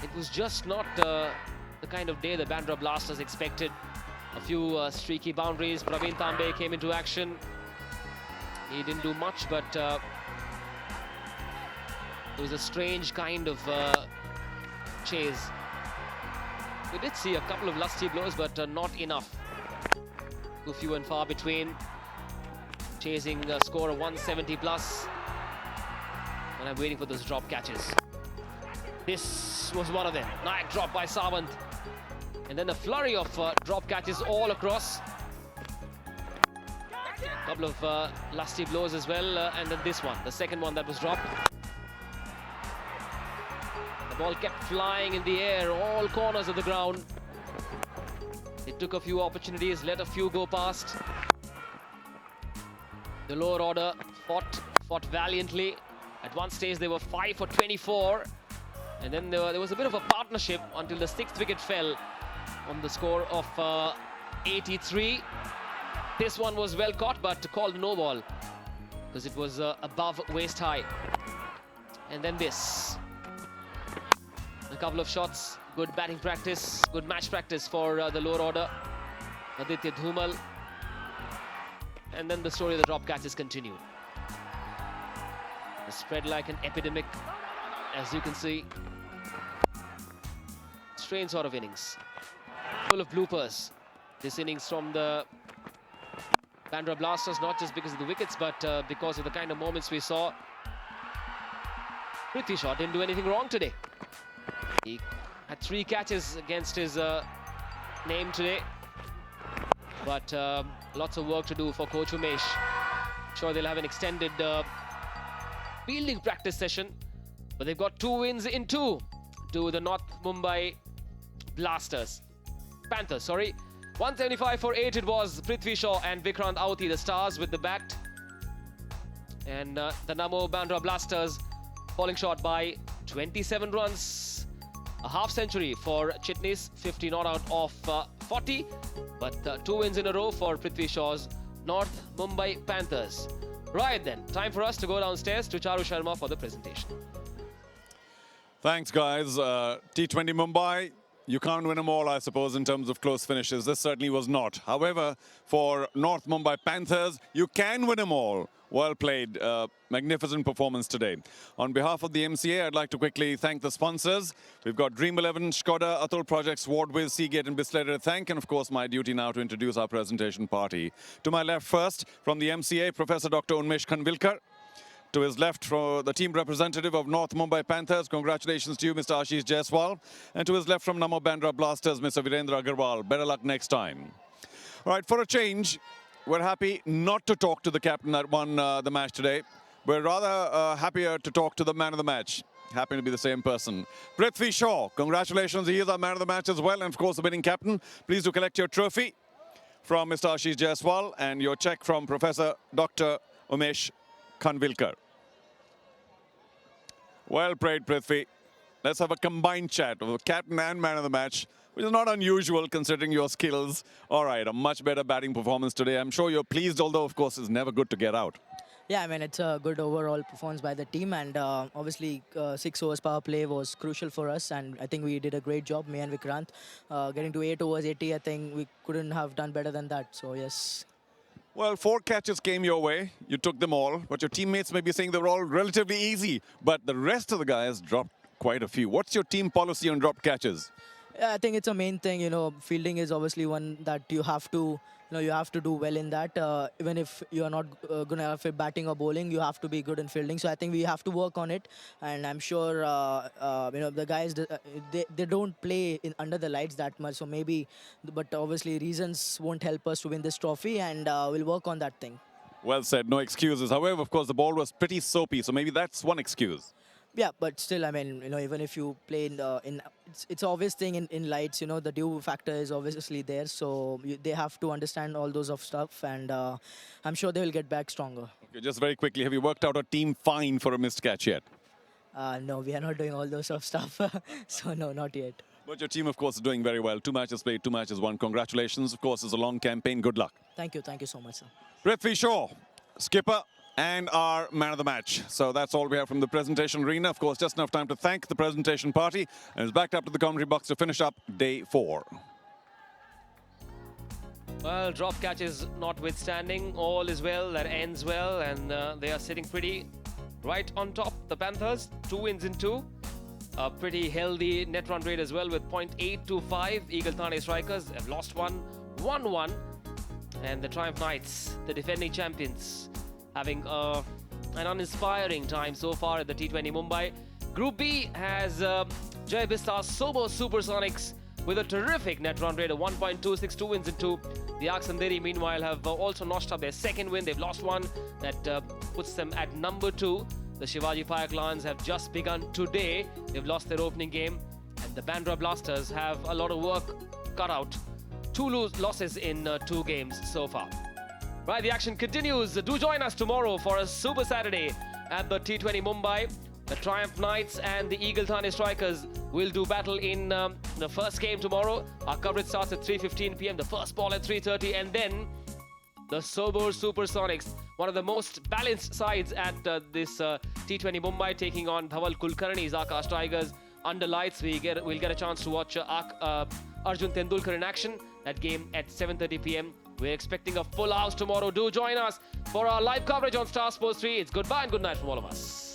Speaker 4: It was just not the kind of day the Bandra Blasters expected. A few streaky boundaries. Praveen Tambe came into action. He didn't do much, but it was a strange kind of chase. We did see a couple of lusty blows, but not enough. Too few and far between. Chasing a score of 170 plus. And I'm waiting for those drop catches. This was one of them. Nayak dropped by Sawant. And then a flurry of drop catches all across. A couple of lusty blows as well. And then this one, the second one that was dropped. The ball kept flying in the air, all corners of the ground. It took a few opportunities, let a few go past. The lower order fought valiantly. At one stage they were 5 for 24, and then there was a bit of a partnership until the 6th wicket fell on the score of 83. This one was well caught, but called no ball because it was above waist high. And then this, a couple of shots, good batting practice, good match practice for the lower order. Aditya Dhumal. And then the story of the drop catches continued. It spread like an epidemic, as you can see. Strange sort of innings. Full of bloopers. This innings from the Bandra Blasters, not just because of the wickets, but because of the kind of moments we saw. Prithvi Shaw didn't do anything wrong today. He had 3 catches against his name today. But lots of work to do for Coach Umesh. Sure, they'll have an extended fielding practice session, but they've got 2 wins in 2 to the North Mumbai Panthers, sorry. 175 for 8 it was. Prithvi Shaw and Vikrant Auti, the stars with the bat. And the Namo Bandra Blasters falling short by 27 runs. A half century for Chitnis, 50 not out of 40. But 2 wins in a row for Prithvi Shaw's North Mumbai Panthers. Right then, time for us to go downstairs to Charu Sharma for the presentation.
Speaker 8: Thanks, guys. T20 Mumbai, you can't win them all, I suppose, in terms of close finishes. This certainly was not. However, for North Mumbai Panthers, you can win them all. Well played. Magnificent performance today. On behalf of the MCA, I'd like to quickly thank the sponsors. We've got Dream 11, Skoda, Atul Projects, Wardwill, Seagate and Bisletter to thank. And of course, my duty now to introduce our presentation party. To my left first, from the MCA, Professor Dr. Unmesh Khanvilkar. To his left, from the team representative of North Mumbai Panthers, congratulations to you, Mr. Ashish Jaiswal. And to his left from Namo Bandra Blasters, Mr. Virendra Agarwal. Better luck next time. All right, for a change, we're happy not to talk to the captain that won the match today. We're rather happier to talk to the man of the match. Happy to be the same person. Prithvi Shaw, congratulations. He is our man of the match as well. And of course, the winning captain. Please do collect your trophy from Mr. Ashish Jaiswal and your check from Professor Dr. Umesh Khanvilkar. Well played, Prithvi. Let's have a combined chat of the captain and man of the match, which is not unusual considering your skills. All right, a much better batting performance today. I'm sure you're pleased, although, of course, it's never good to get out.
Speaker 9: Yeah, I mean, it's a good overall performance by the team, and obviously 6 overs power play was crucial for us, and I think we did a great job, me and Vikrant. Getting to 8 overs 80, I think we couldn't have done better than that, so yes.
Speaker 8: Well, 4 catches came your way. You took them all, but your teammates may be saying they were all relatively easy, but the rest of the guys dropped quite a few. What's your team policy on dropped catches?
Speaker 9: Yeah, I think it's a main thing, you know, fielding is obviously one that you have to, you have to do well in that. Even if you're not going to have batting or bowling, you have to be good in fielding. So I think we have to work on it. And I'm sure, the guys, they don't play under the lights that much. So maybe, but obviously reasons won't help us to win this trophy, and we'll work on that thing.
Speaker 8: Well said, no excuses. However, of course, the ball was pretty soapy, so maybe that's one excuse.
Speaker 9: Yeah, but still, I mean, even if you play it's an obvious thing in lights, the dew factor is obviously there. So they have to understand all those of stuff, and I'm sure they will get back stronger. Okay,
Speaker 8: just very quickly, have you worked out a team fine for a missed catch yet?
Speaker 9: No, we are not doing all those of stuff. So no, not yet.
Speaker 8: But your team, of course, is doing very well. 2 matches played, 2 matches won. Congratulations. Of course, it's a long campaign. Good luck.
Speaker 9: Thank you so much, sir.
Speaker 8: Prithvi Shaw, skipper and our man of the match. So that's all we have from the presentation arena. Of course, just enough time to thank the presentation party. And it's back up to the commentary box to finish up day 4.
Speaker 4: Well, drop catches notwithstanding, all is well that ends well, and they are sitting pretty right on top. The Panthers, 2 wins in 2. A pretty healthy net run rate as well with 0.825. Eagle Thane Strikers have lost 1, won 1. And the Triumph Knights, the defending champions, having an uninspiring time so far at the T20 Mumbai. Group B has Jai Bistar's Sobo Supersonics with a terrific net run rate of 1.26, 2 wins in 2. The Aksanderi, meanwhile, have also notched up their 2nd win. They've lost 1. That puts them at number 2. The Shivaji Fire Clans have just begun today. They've lost their opening game. And the Bandra Blasters have a lot of work cut out. 2 losses in 2 games so far. Right, the action continues. Do join us tomorrow for a Super Saturday at the T20 Mumbai. The Triumph Knights and the Eagle Thane Strikers will do battle in the first game tomorrow. Our coverage starts at 3:15 p.m. The first ball at 3:30, and then the Sobor Supersonics, one of the most balanced sides at this T20 Mumbai, taking on Dhawal Kulkarni's Akash Tigers. Under lights, we'll get a chance to watch Arjun Tendulkar in action. That game at 7:30 p.m. We're expecting a full house tomorrow. Do join us for our live coverage on Star Sports 3. It's goodbye and good night from all of us.